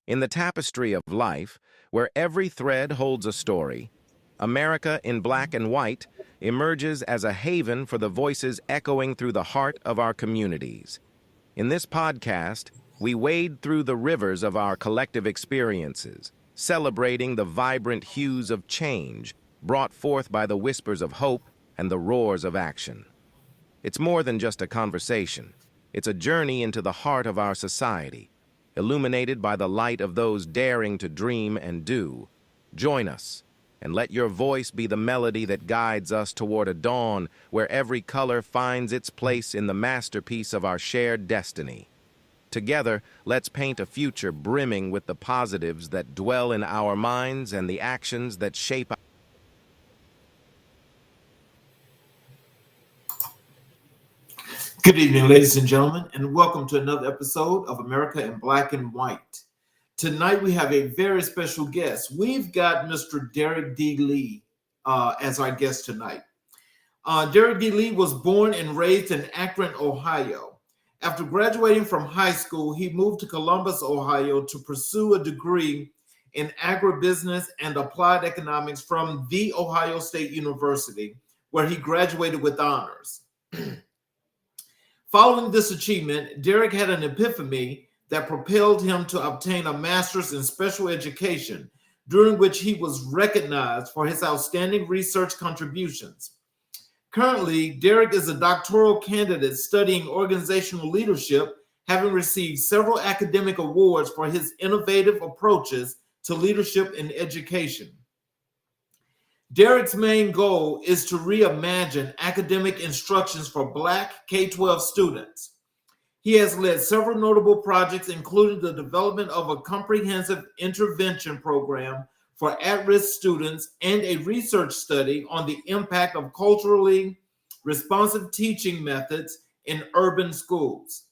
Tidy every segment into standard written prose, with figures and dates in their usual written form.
In the tapestry of life, where every thread holds a story, America in Black and White emerges as a haven for the voices echoing through the heart of our communities. In this podcast, we wade through the rivers of our collective experiences, celebrating the vibrant hues of change brought forth by the whispers of hope and the roars of action. It's more than just a conversation. It's a journey into the heart of our society, illuminated by the light of those daring to dream and do. Join us, and let your voice be the melody that guides us toward a dawn where every color finds its place in the masterpiece of our shared destiny. Together, let's paint a future brimming with the positives that dwell in our minds and the actions that shape. Good evening, ladies and gentlemen, and welcome to another episode of America in Black and White. Tonight we have a very special guest. We've got Mr. Derek D. Lee as our guest tonight. Derek D. Lee was born and raised in Akron, Ohio. After graduating from high school, he moved to Columbus, Ohio to pursue a degree in agribusiness and applied economics from The Ohio State University, where he graduated with honors. Following this achievement, Derek had an epiphany that propelled him to obtain a master's in special education, during which he was recognized for his outstanding research contributions. Currently, Derek is a doctoral candidate studying organizational leadership, having received several academic awards for his innovative approaches to leadership in education. Derek's main goal is to reimagine academic instructions for Black K-12 students. He has led several notable projects, including the development of a comprehensive intervention program for at-risk students and a research study on the impact of culturally responsive teaching methods in urban schools.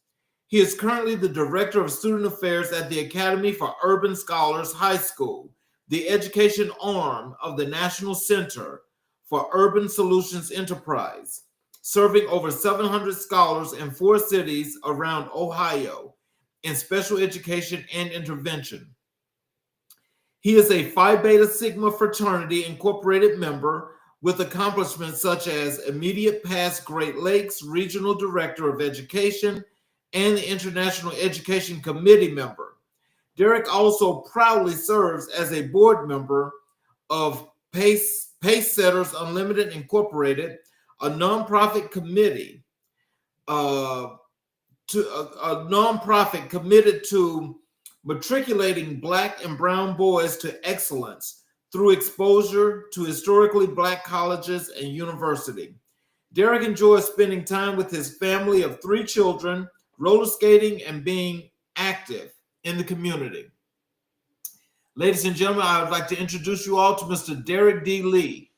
He is currently the Director of Student Affairs at the Academy for Urban Scholars High School, the education arm of the National Center for Urban Solutions Enterprise, serving over 700 scholars in 4 cities around Ohio in special education and intervention. He is a Phi Beta Sigma Fraternity Incorporated member with accomplishments such as immediate past Great Lakes Regional Director of Education and the International Education Committee member. Derek also proudly serves as a board member of Pace Setters Unlimited Incorporated, a nonprofit committee nonprofit committed to matriculating Black and brown boys to excellence through exposure to historically Black colleges and university. Derek enjoys spending time with his family of 3 children, roller skating, and being active in the community. Ladies and gentlemen, I would like to introduce you all to Mr. Derek D. Lee.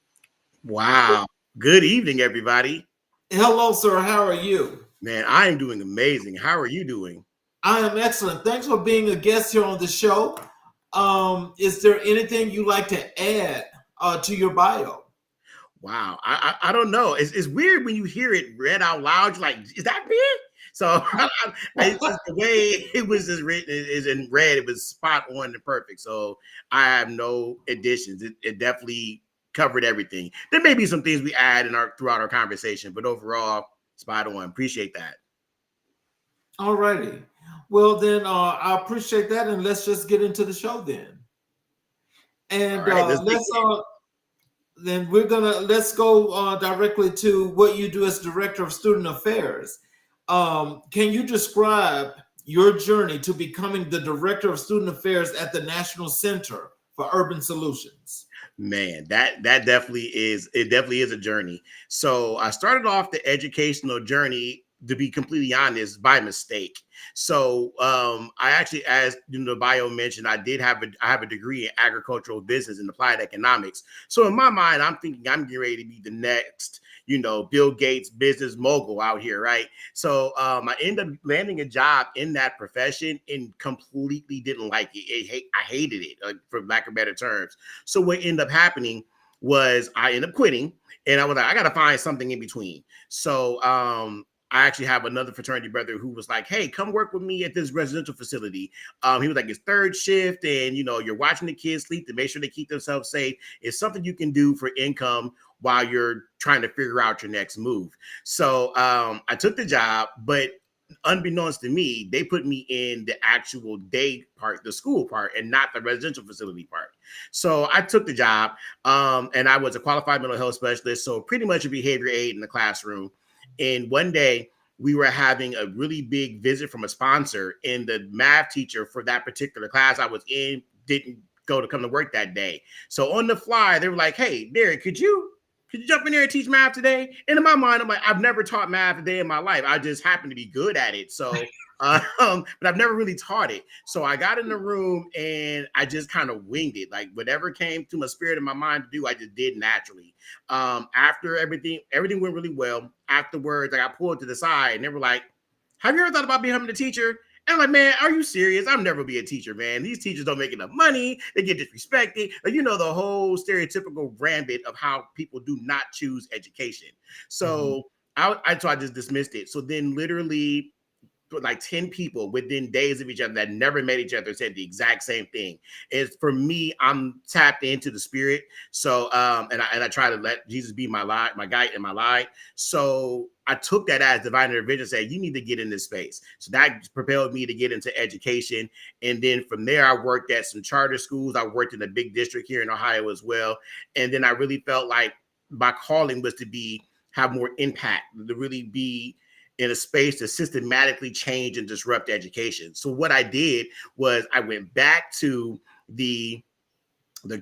Wow. Good evening, everybody. Hello, sir. How are you? Man, I am doing amazing. How are you doing? I am excellent. Thanks for being a guest here on the show. Is there anything you'd like to add to your bio? Wow. I don't know. It's weird when you hear it read out loud. You're like, is that me? So it's just the way it was just written is in red. It was spot on and perfect. So I have no additions. It definitely covered everything. There may be some things we add throughout our conversation, but overall, spot on. Appreciate that. All righty. Well, then I appreciate that, and let's just get into the show then. And let's go directly to what you do as Director of Student Affairs. Can you describe your journey to becoming the Director of Student Affairs at the National Center for Urban Solutions? Man, that definitely is a journey. So I started off the educational journey, to be completely honest, by mistake. So I actually, as the bio mentioned, I have a degree in agricultural business and applied economics. So in my mind, I'm thinking I'm getting ready to be the next, Bill Gates business mogul out here, right? So I ended up landing a job in that profession and completely didn't like it. I hated it, for lack of better terms. So what ended up happening was I ended up quitting, and I was like, I got to find something in between. So I actually have another fraternity brother who was like, hey, come work with me at this residential facility. He was like, it's third shift, and you're watching the kids sleep to make sure they keep themselves safe. It's something you can do for income while you're trying to figure out your next move. So I took the job, but unbeknownst to me, they put me in the actual day part, the school part, and not the residential facility part. So I took the job, and I was a qualified mental health specialist, so pretty much a behavior aid in the classroom. And one day we were having a really big visit from a sponsor, and the math teacher for that particular class I was in didn't come to work that day. So on the fly, they were like, hey, Derek, could you jump in there and teach math today? And in my mind, I'm like, I've never taught math a day in my life. I just happen to be good at it. So, but I've never really taught it. So I got in the room and I just kind of winged it. Like whatever came to my spirit and my mind to do, I just did naturally. After everything went really well. Afterwards, I got pulled to the side and they were like, have you ever thought about becoming a teacher? And I'm like, man, are you serious? I'm never be a teacher, man. These teachers don't make enough money. They get disrespected. Like, the whole stereotypical gambit of how people do not choose education. So I just dismissed it. So then literally like 10 people within days of each other that never met each other said the exact same thing. Is for me, I'm tapped into the spirit. So and I try to let Jesus be my light, my guide and my light. So I took that as divine intervention, said, you need to get in this space. So that propelled me to get into education. And then from there, I worked at some charter schools. I worked in a big district here in Ohio as well. And then I really felt like my calling was to have more impact, to really be in a space to systematically change and disrupt education. So what I did was I went back to the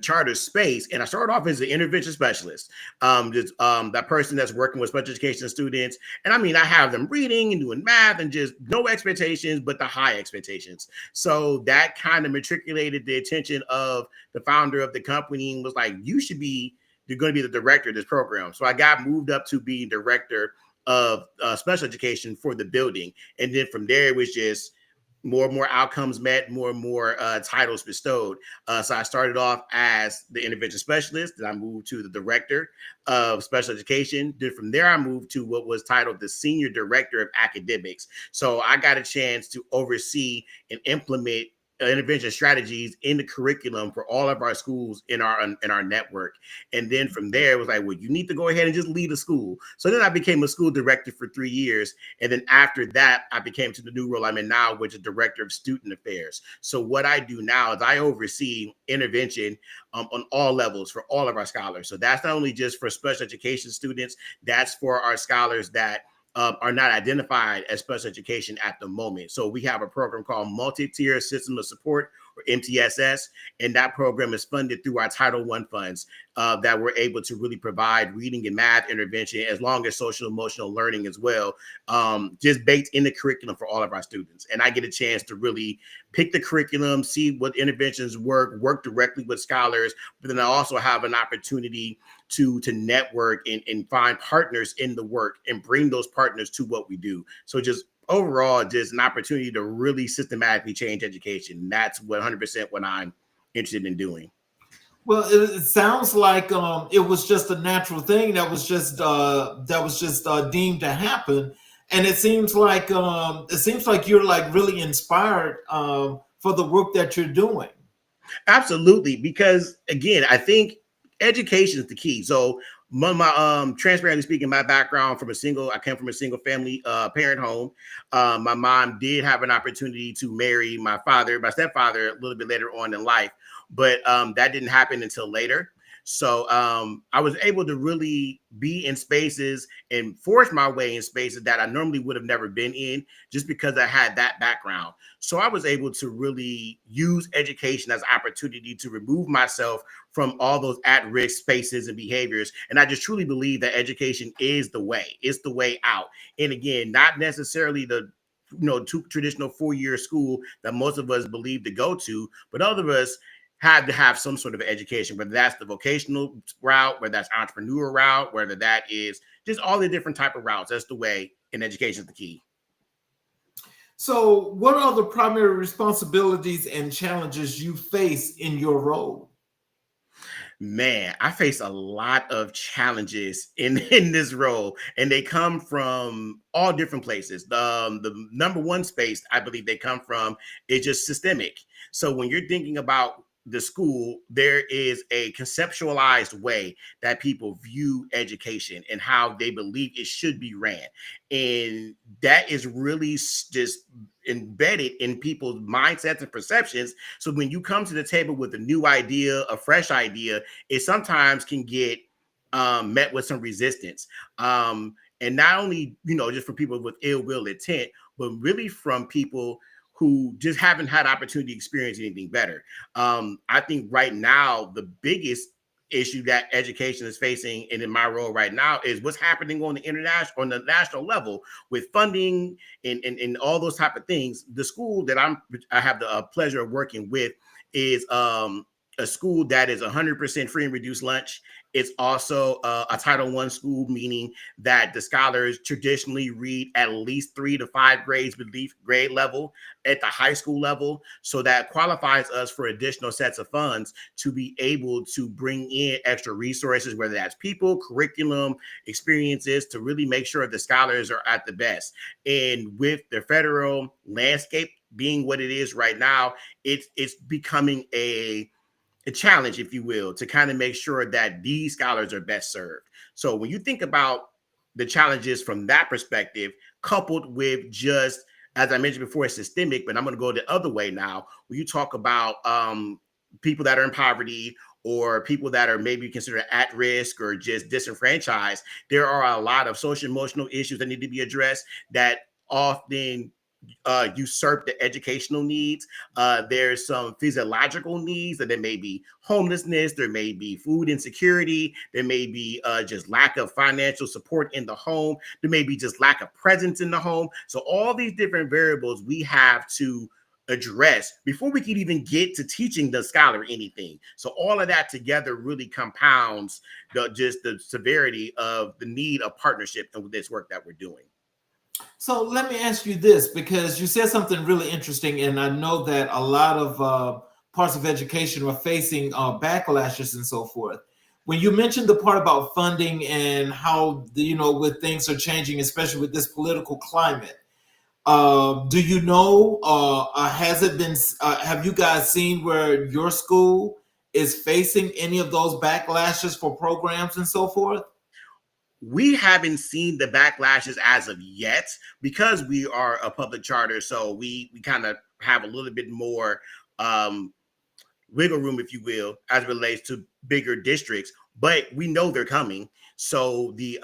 charter space, and I started off as an intervention specialist. That person that's working with special education students. And I mean, I have them reading and doing math and just no expectations, but the high expectations. So that kind of matriculated the attention of the founder of the company and was like, you're going to be the director of this program. So I got moved up to being director of special education for the building. And then from there, it was just more and more outcomes met, more and more titles bestowed. So I started off as the intervention specialist, then I moved to the director of special education. Then from there, I moved to what was titled the senior director of academics. So I got a chance to oversee and implement intervention strategies in the curriculum for all of our schools in our network. And then from there, it was like, well, you need to go ahead and just lead a school. So then I became a school director for 3 years. And then after that, I became to the new role I'm in now, which is director of student affairs. So what I do now is I oversee intervention on all levels for all of our scholars. So that's not only just for special education students, that's for our scholars that are not identified as special education at the moment. So we have a program called Multi-Tier System of Support, or MTSS, and that program is funded through our Title I funds that we're able to really provide reading and math intervention, as long as social emotional learning as well, just baked in the curriculum for all of our students. And I get a chance to really pick the curriculum, see what interventions work directly with scholars, but then I also have an opportunity to network and find partners in the work and bring those partners to what we do. So just overall, just an opportunity to really systematically change education. That's 100% what I'm interested in doing. Well, it sounds like it was just a natural thing that was just deemed to happen, and it seems like you're like really inspired for the work that you're doing. Absolutely, because again, I think education is the key. So my transparently speaking, my background I came from a single family parent home. My mom did have an opportunity to marry my stepfather, a little bit later on in life, but that didn't happen until later. So I was able to really be in spaces and force my way in spaces that I normally would have never been in, just because I had that background. So I was able to really use education as an opportunity to remove myself from all those at-risk spaces and behaviors. And I just truly believe that education is the way. It's the way out. And again, not necessarily the traditional 4-year school that most of us believe to go to, but other of us had to have some sort of education, whether that's the vocational route, whether that's entrepreneur route, whether that is just all the different type of routes. That's the way, and education is the key. So what are the primary responsibilities and challenges you face in your role? Man, I face a lot of challenges in this role, and they come from all different places. The number one space I believe they come from is just systemic. So when you're thinking about the school, there is a conceptualized way that people view education and how they believe it should be ran, and that is really just embedded in people's mindsets and perceptions. So when you come to the table with a new idea, a fresh idea, it sometimes can get met with some resistance. And not only, just from people with ill will intent, but really from people who just haven't had opportunity to experience anything better. I think right now, the biggest issue that education is facing, and in my role right now, is what's happening on the national level with funding and all those type of things. The school that I have the pleasure of working with is a school that is 100% free and reduced lunch. It's also a Title I school, meaning that the scholars traditionally read at least 3 to 5 grades beneath grade level at the high school level. So that qualifies us for additional sets of funds to be able to bring in extra resources, whether that's people, curriculum, experiences, to really make sure the scholars are at the best. And with the federal landscape being what it is right now, it's becoming a challenge, if you will, to kind of make sure that these scholars are best served. So when you think about the challenges from that perspective, coupled with just, as I mentioned before, it's systemic, but I'm going to go the other way now. When you talk about people that are in poverty or people that are maybe considered at risk or just disenfranchised, there are a lot of social emotional issues that need to be addressed that often usurp the educational needs. There's some physiological needs, that there may be homelessness, there may be food insecurity, there may be just lack of financial support in the home, there may be just lack of presence in the home. So all these different variables we have to address before we can even get to teaching the scholar anything. So all of that together really compounds the severity of the need of partnership in this work that we're doing. So let me ask you this, because you said something really interesting, and I know that a lot of parts of education are facing backlashes and so forth. When you mentioned the part about funding and how with things are changing, especially with this political climate, do you know? Has it been? Have you guys seen where your school is facing any of those backlashes for programs and so forth? We haven't seen the backlashes as of yet because we are a public charter. So we kind of have a little bit more wiggle room, if you will, as it relates to bigger districts, but we know they're coming. So the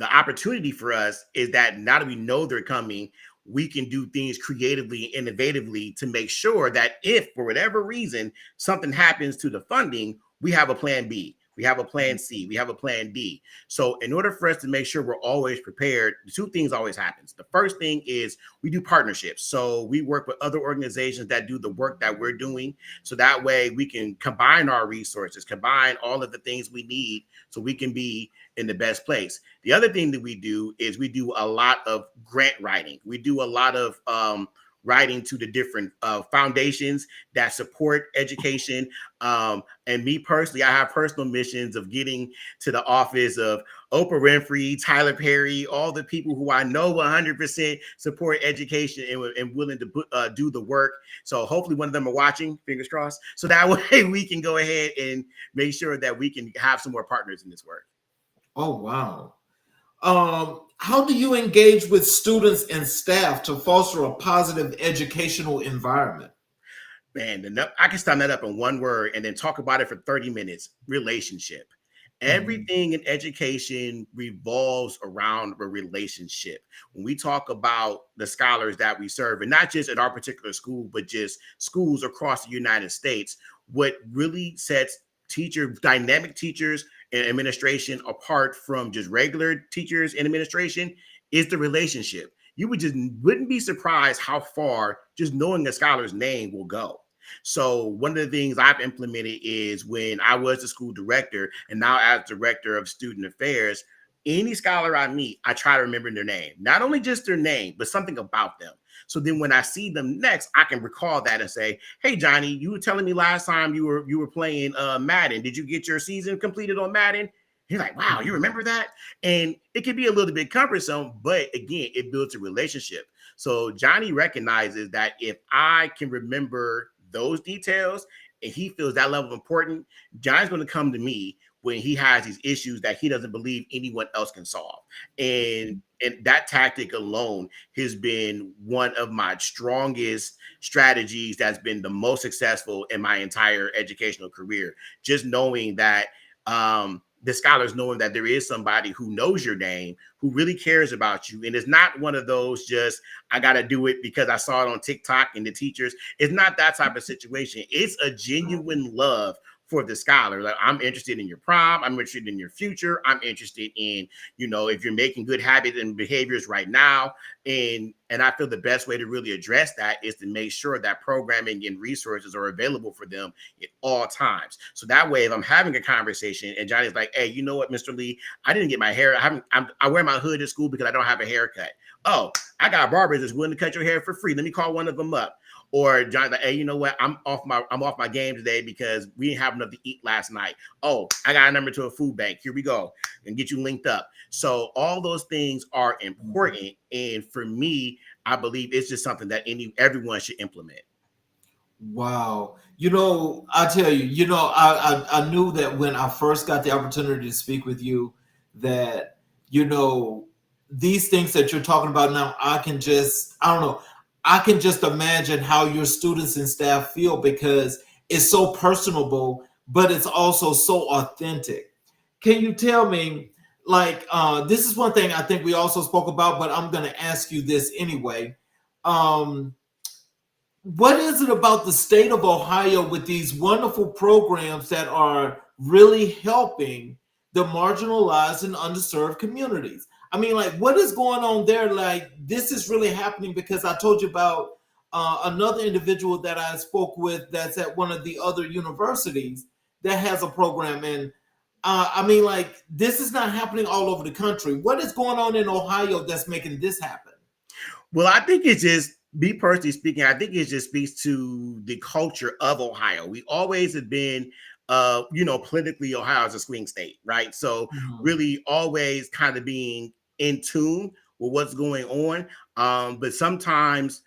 opportunity for us is that now that we know they're coming, we can do things creatively, innovatively to make sure that if for whatever reason something happens to the funding, we have a plan B. We have a plan C, we have a plan D. So in order for us to make sure we're always prepared, two things always happens. The first thing is we do partnerships. So we work with other organizations that do the work that we're doing. So that way we can combine our resources, combine all of the things we need so we can be in the best place. The other thing that we do is we do a lot of grant writing. We do a lot of writing to the different foundations that support education. And me personally, I have personal missions of getting to the office of Oprah Winfrey, Tyler Perry, all the people who I know 100% support education and willing to do the work. So hopefully one of them are watching, fingers crossed. So that way we can go ahead and make sure that we can have some more partners in this work. Oh, wow. How do you engage with students and staff to foster a positive educational environment? Man, I can sum that up in one word and then talk about it for 30 minutes. Relationship. Everything in education revolves around a relationship. When we talk about the scholars that we serve, and not just at our particular school, but just schools across the United States, what really sets dynamic teachers and administration apart from just regular teachers and administration is the relationship. You wouldn't be surprised how far just knowing a scholar's name will go. So one of the things I've implemented is when I was the school director and now as director of student affairs, any scholar I meet, I try to remember their name, not only just their name, but something about them. So then when I see them next, I can recall that and say, hey, Johnny, you were telling me last time you were playing Madden. Did you get your season completed on Madden? He's like, wow, you remember that? And it can be a little bit cumbersome, but again, it builds a relationship. So Johnny recognizes that if I can remember those details and he feels that level of important, Johnny's going to come to me when he has these issues that he doesn't believe anyone else can solve. And that tactic alone has been one of my strongest strategies that's been the most successful in my entire educational career. Just knowing that the scholars knowing that there is somebody who knows your name, who really cares about you. And it's not one of those just, I got to do it because I saw it on TikTok and the teachers. It's not that type of situation. It's a genuine love for the scholar. Like, I'm interested in your prom. I'm interested in your future. I'm interested in, if you're making good habits and behaviors right now. And I feel the best way to really address that is to make sure that programming and resources are available for them at all times. So that way, if I'm having a conversation and Johnny's like, hey, you know what, Mr. Lee, I didn't get my hair. I wear my hood at school because I don't have a haircut. Oh, I got barbers that's willing to cut your hair for free. Let me call one of them up. Or John's like, hey, you know what? I'm off my game today because we didn't have enough to eat last night. Oh, I got a number to a food bank. Here we go, and get you linked up. So all those things are important, and for me, I believe it's just something that everyone should implement. Wow. I tell you, I knew that when I first got the opportunity to speak with you, that these things that you're talking about now, I can just imagine how your students and staff feel, because it's so personable, but it's also so authentic. Can you tell me, this is one thing I think we also spoke about, but I'm going to ask you this anyway. What is it about the state of Ohio with these wonderful programs that are really helping the marginalized and underserved communities? I mean, what is going on there? This is really happening, because I told you about another individual that I spoke with that's at one of the other universities that has a program. And this is not happening all over the country. What is going on in Ohio that's making this happen? Well, I think it's just, me personally speaking, I think it just speaks to the culture of Ohio. We always have been politically, Ohio is a swing state, right? So really always kind of being in tune with what's going on. But sometimes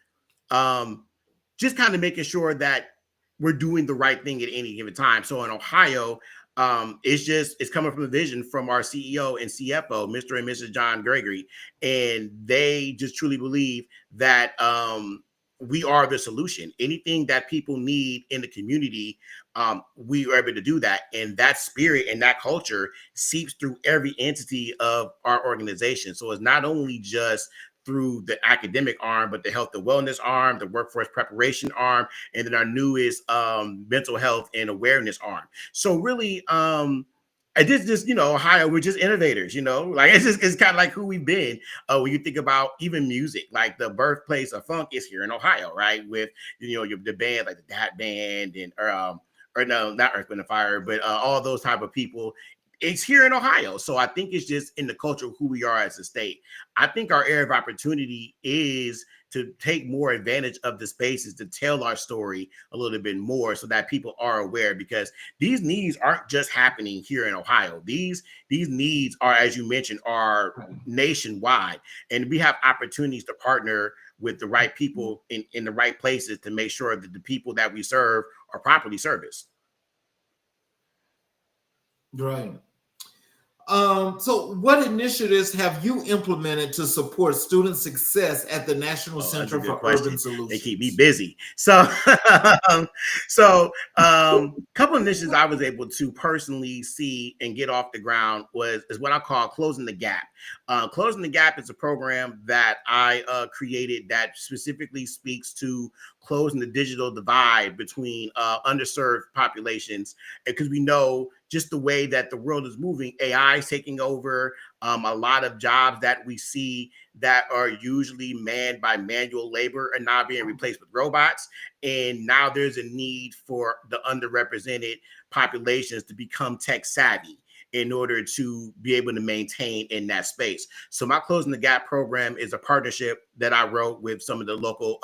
just kind of making sure that we're doing the right thing at any given time. So in Ohio, it's coming from a vision from our CEO and CFO, Mr. and Mrs. John Gregory. And they just truly believe that we are the solution. Anything that people need in the community, we are able to do that. And that spirit and that culture seeps through every entity of our organization. So it's not only just through the academic arm, but the health and wellness arm, the workforce preparation arm, and then our newest mental health and awareness arm. So really, Ohio, we're just innovators, it's kind of like who we've been. When you think about even music, like the birthplace of funk is here in Ohio, right? With, the band, like the Dat Band and, or no, not Earth, Wind and Fire, but all those type of people. It's here in Ohio. So I think it's just in the culture of who we are as a state. I think our area of opportunity is to take more advantage of the spaces to tell our story a little bit more so that people are aware, because these needs aren't just happening here in Ohio. These needs are, as you mentioned, are nationwide. And we have opportunities to partner with the right people in the right places to make sure that the people that we serve are properly serviced. Right. So what initiatives have you implemented to support student success at the National Center for Urban Solutions? They keep me busy. So, couple of initiatives I was able to personally see and get off the ground is what I call Closing the Gap. Closing the Gap is a program that I created that specifically speaks to closing the digital divide between underserved populations, because we know just the way that the world is moving, AI is taking over. A lot of jobs that we see that are usually manned by manual labor are now being replaced with robots. And now there's a need for the underrepresented populations to become tech savvy. in order to be able to maintain in that space. So my Closing the Gap program is a partnership that I wrote with some of the local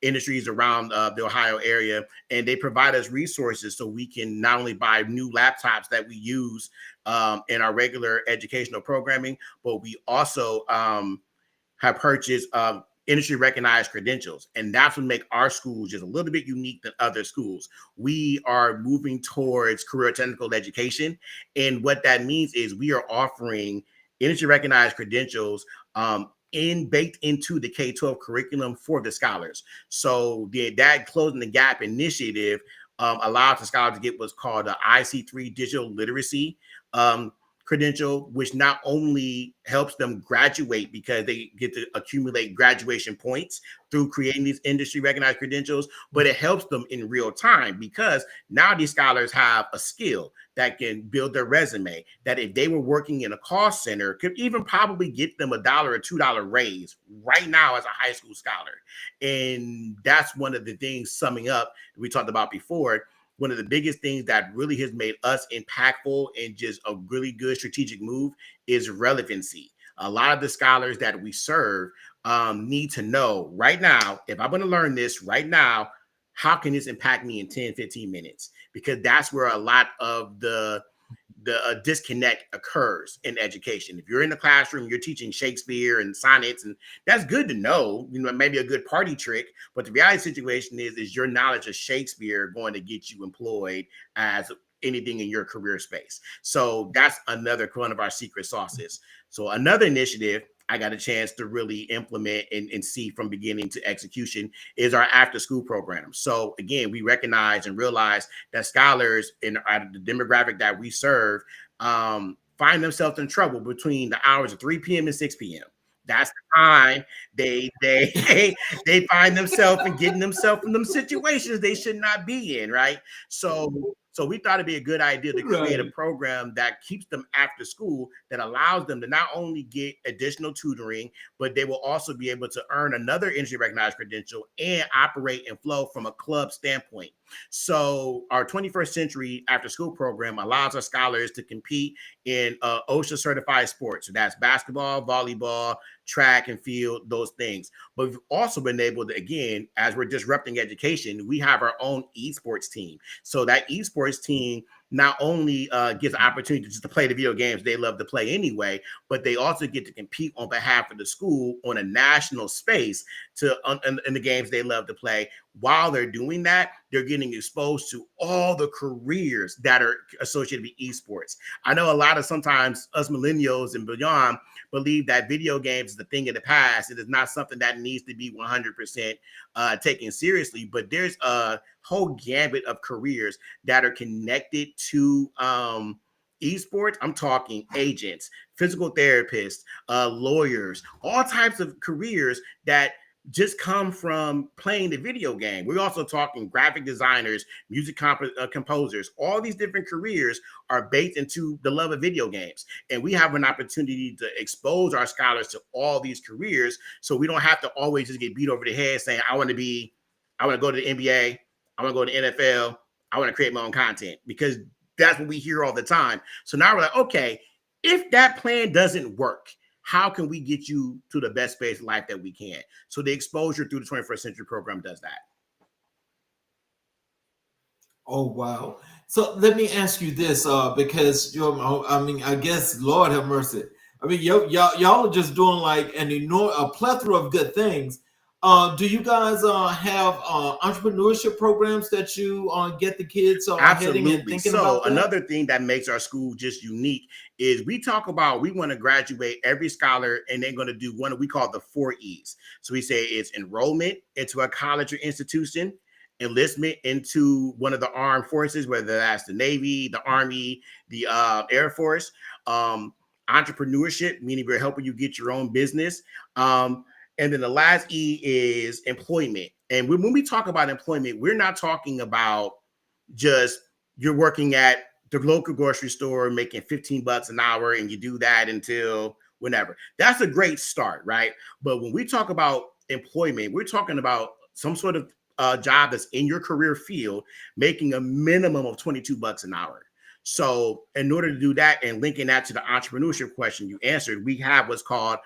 industries around the Ohio area, and they provide us resources so we can not only buy new laptops that we use in our regular educational programming, but we also have purchased industry recognized credentials. And that's what make our schools just a little bit unique than other schools. We are moving towards career technical education. And what that means is we are offering industry recognized credentials baked into the K-12 curriculum for the scholars. So that Closing the Gap initiative allows the scholars to get what's called the IC3 digital literacy credential, which not only helps them graduate because they get to accumulate graduation points through creating these industry recognized credentials, but it helps them in real time because now these scholars have a skill that can build their resume that if they were working in a call center could even probably get them $1 or $2 raise right now as a high school scholar. And that's one of the things, summing up, we talked about before. One of the biggest things that really has made us impactful and just a really good strategic move is relevancy. A lot of the scholars that we serve need to know right now, if I'm going to learn this right now, how can this impact me in 10, 15 minutes? Because that's where a lot of the disconnect occurs in education. If you're in the classroom, you're teaching Shakespeare and sonnets, and that's good to know, maybe a good party trick, but the reality situation is your knowledge of Shakespeare going to get you employed as anything in your career space. So that's another one of our secret sauces. So another initiative I got a chance to really implement and see from beginning to execution is our after school program. So again, we recognize and realize that scholars in the demographic that we serve find themselves in trouble between the hours of 3 p.m. and 6 p.m. That's the time they find themselves and getting themselves in them situations they should not be in, right? So we thought it'd be a good idea to create a program that keeps them after school, that allows them to not only get additional tutoring, but they will also be able to earn another industry recognized credential and operate and flow from a club standpoint. So our 21st century after school program allows our scholars to compete in OSHA certified sports. So that's basketball, volleyball, track and field, those things. But we've also been able to, again, as we're disrupting education, we have our own esports team. So that esports team not only gives an opportunity just to play the video games they love to play anyway, but they also get to compete on behalf of the school on a national space in the games they love to play. While they're doing that, they're getting exposed to all the careers that are associated with esports. I know a lot of sometimes us millennials and beyond believe that video games is the thing of the past. It is not something that needs to be 100% taken seriously, but there's a whole gambit of careers that are connected to esports. I'm talking agents, physical therapists, lawyers, all types of careers that just come from playing the video game. We're also talking graphic designers, music composers. All these different careers are baked into the love of video games. And we have an opportunity to expose our scholars to all these careers so we don't have to always just get beat over the head saying, I want to go to the NBA, I want to go to the NFL, I want to create my own content, because that's what we hear all the time. So now we're like, okay, if that plan doesn't work, how can we get you to the best space of life that we can? So the exposure through the 21st century program does that. Oh, wow. So let me ask you this, because I guess, Lord have mercy. I mean, y'all are just doing like a plethora of good things. Do you guys have entrepreneurship programs that you get the kids heading and thinking about? So another thing that makes our school just unique is we talk about we want to graduate every scholar, and they're going to do one we call the 4 E's. So we say it's enrollment into a college or institution, enlistment into one of the armed forces, whether that's the Navy, the Army, the Air Force, entrepreneurship, meaning we're helping you get your own business. And then the last E is employment. And when we talk about employment, we're not talking about just you're working at the local grocery store making $15 an hour and you do that until whenever. That's a great start, right? But when we talk about employment, we're talking about some sort of job that's in your career field making a minimum of $22 an hour. So in order to do that and linking that to the entrepreneurship question you answered, we have what's called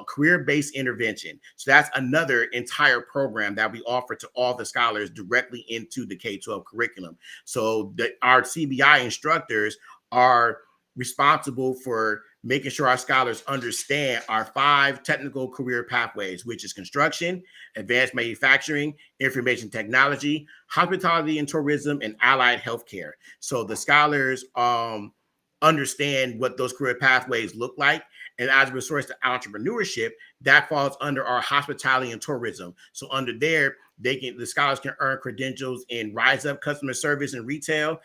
career-based intervention. So that's another entire program that we offer to all the scholars directly into the K-12 curriculum. So our CBI instructors are responsible for making sure our scholars understand our 5 technical career pathways, which is construction, advanced manufacturing, information technology, hospitality and tourism, and allied healthcare. So the scholars understand what those career pathways look like. And as a resource to entrepreneurship, that falls under our hospitality and tourism. So under there, the scholars can earn credentials in Rise Up customer service and retail.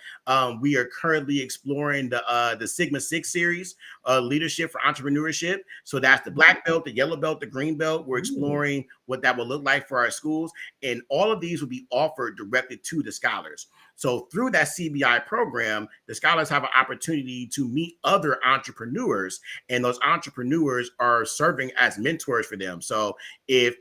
We are currently exploring the Sigma 6 series, leadership for entrepreneurship. So that's the black belt, the yellow belt, the green belt. We're exploring what that will look like for our schools. And all of these will be offered directly to the scholars. So through that CBI program, the scholars have an opportunity to meet other entrepreneurs, and those entrepreneurs are serving as mentors for them. So if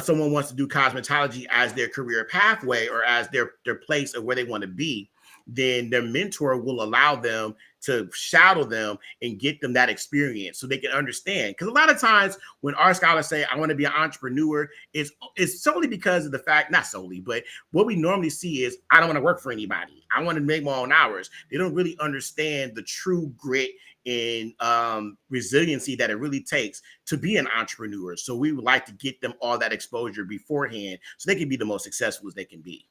someone wants to do cosmetology as their career pathway or as their place of where they want to be, then their mentor will allow them to shadow them and get them that experience so they can understand. Because a lot of times when our scholars say, I want to be an entrepreneur, it's solely because of the fact, not solely, but what we normally see is, I don't want to work for anybody. I want to make my own hours. They don't really understand the true grit and resiliency that it really takes to be an entrepreneur. So we would like to get them all that exposure beforehand so they can be the most successful as they can be.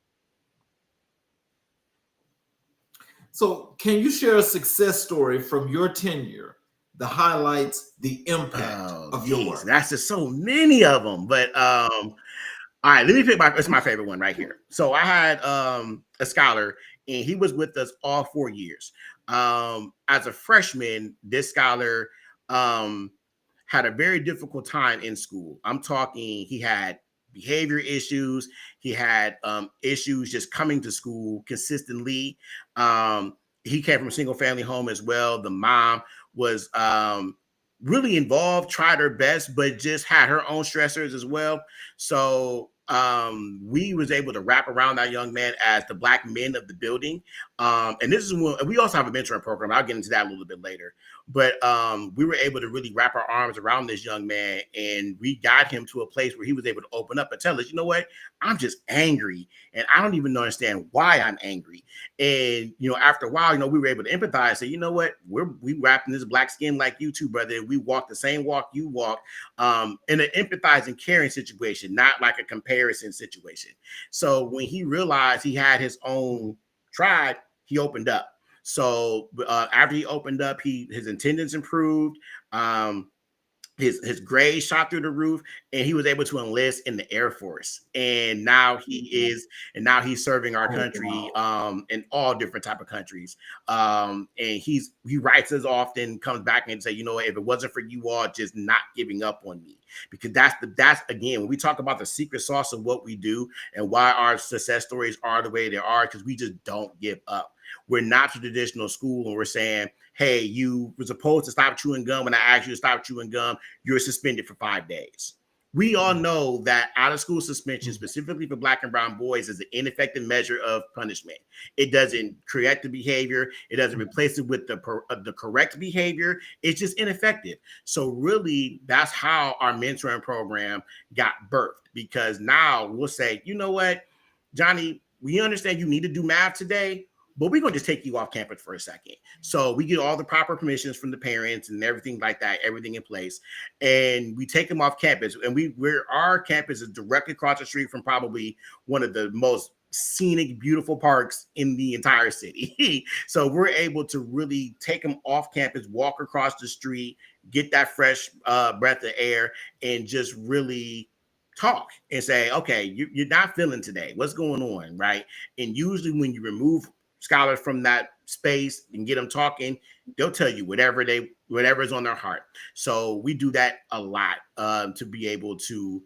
So can you share a success story from your tenure that highlights the impact of your work? That's just so many of them. But all right, let me pick it's my favorite one right here. So I had a scholar, and he was with us all 4 years. As a freshman, this scholar had a very difficult time in school. I'm talking, he had behavior issues. He had issues just coming to school consistently. He came from a single family home as well. The mom was really involved, tried her best, but just had her own stressors as well. So we was able to wrap around that young man as the black men of the building. And this is when we also have a mentoring program. I'll get into that a little bit later. But we were able to really wrap our arms around this young man, and we got him to a place where he was able to open up and tell us, you know what, I'm just angry, and I don't even understand why I'm angry. And, you know, after a while, you know, we were able to empathize, say, you know what, we wrapped in this black skin like you too, brother. We walk the same walk you walk, in an empathizing, caring situation, not like a comparison situation. So when he realized he had his own tribe, he opened up. So after he opened up, his attendance improved. His grades shot through the roof, and he was able to enlist in the Air Force. And now he's serving our country in all different type of countries. And he writes us often, comes back and say, you know, if it wasn't for you all just not giving up on me, because that's again, when we talk about the secret sauce of what we do and why our success stories are the way they are, because we just don't give up. We're not a traditional school, and we're saying, hey, you were supposed to stop chewing gum. When I asked you to stop chewing gum, you're suspended for 5 days. We all know that out-of-school suspension, specifically for Black and brown boys, is an ineffective measure of punishment. It doesn't correct the behavior. It doesn't replace it with the correct behavior. It's just ineffective. So really, that's how our mentoring program got birthed, because now we'll say, you know what, Johnny, we understand you need to do math today, but we're going to just take you off campus for a second. So we get all the proper permissions from the parents and everything like that, everything in place. And we take them off campus. And our campus is directly across the street from probably one of the most scenic, beautiful parks in the entire city. So we're able to really take them off campus, walk across the street, get that fresh breath of air, and just really talk and say, okay, you're not feeling today. What's going on, right? And usually when you remove scholars from that space and get them talking, they'll tell you whatever's on their heart. So we do that a lot to be able to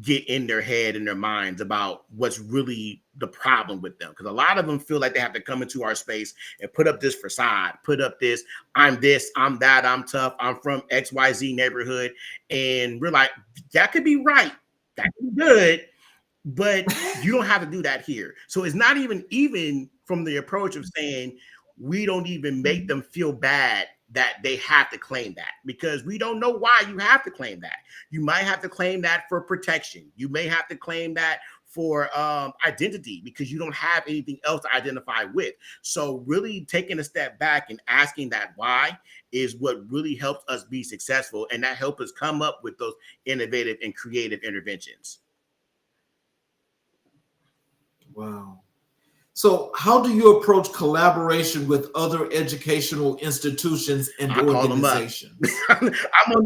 get in their head and their minds about what's really the problem with them. Because a lot of them feel like they have to come into our space and put up this facade, put up this, I'm this, I'm that, I'm tough, I'm from XYZ neighborhood. And we're like, that could be right, that could be good, but you don't have to do that here. So it's not even from the approach of saying, we don't even make them feel bad that they have to claim that, because we don't know why you have to claim that. You might have to claim that for protection. You may have to claim that for identity, because you don't have anything else to identify with. So really taking a step back and asking that why is what really helps us be successful, and that helps us come up with those innovative and creative interventions. Wow. So how do you approach collaboration with other educational institutions and organizations? I'm on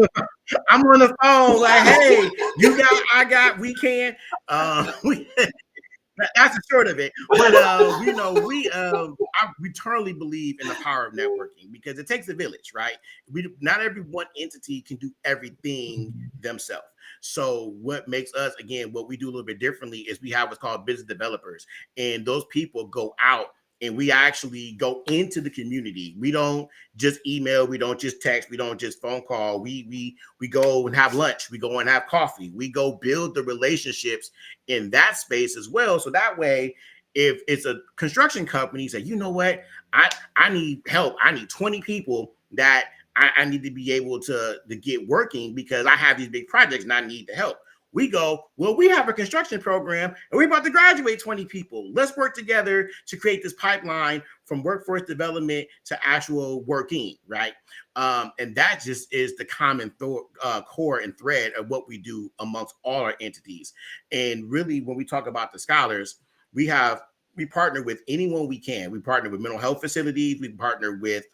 the phone like, hey, you got, I got, we can. That's the short of it. But we totally believe in the power of networking, because it takes a village, right? Not every one entity can do everything themselves. So what makes us, again, what we do a little bit differently is we have what's called business developers, and those people go out and we actually go into the community. We don't just email, we don't just text, we don't just phone call. We go and have lunch, we go and have coffee. We go build the relationships in that space as well. So that way, if it's a construction company, say, you know what, I need help. I need 20 people that I need to be able to get working, because I have these big projects and I need the help. We go, well, we have a construction program and we're about to graduate 20 people. Let's work together to create this pipeline from workforce development to actual working, right? And that just is the common core and thread of what we do amongst all our entities. And really, when we talk about the scholars, we partner with anyone we can. We partner with mental health facilities. We partner with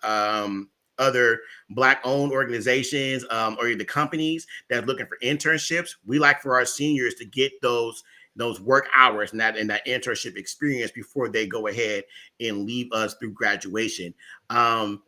other Black-owned organizations or the companies that are looking for internships. We like for our seniors to get those work hours and that internship experience before they go ahead and leave us through graduation. And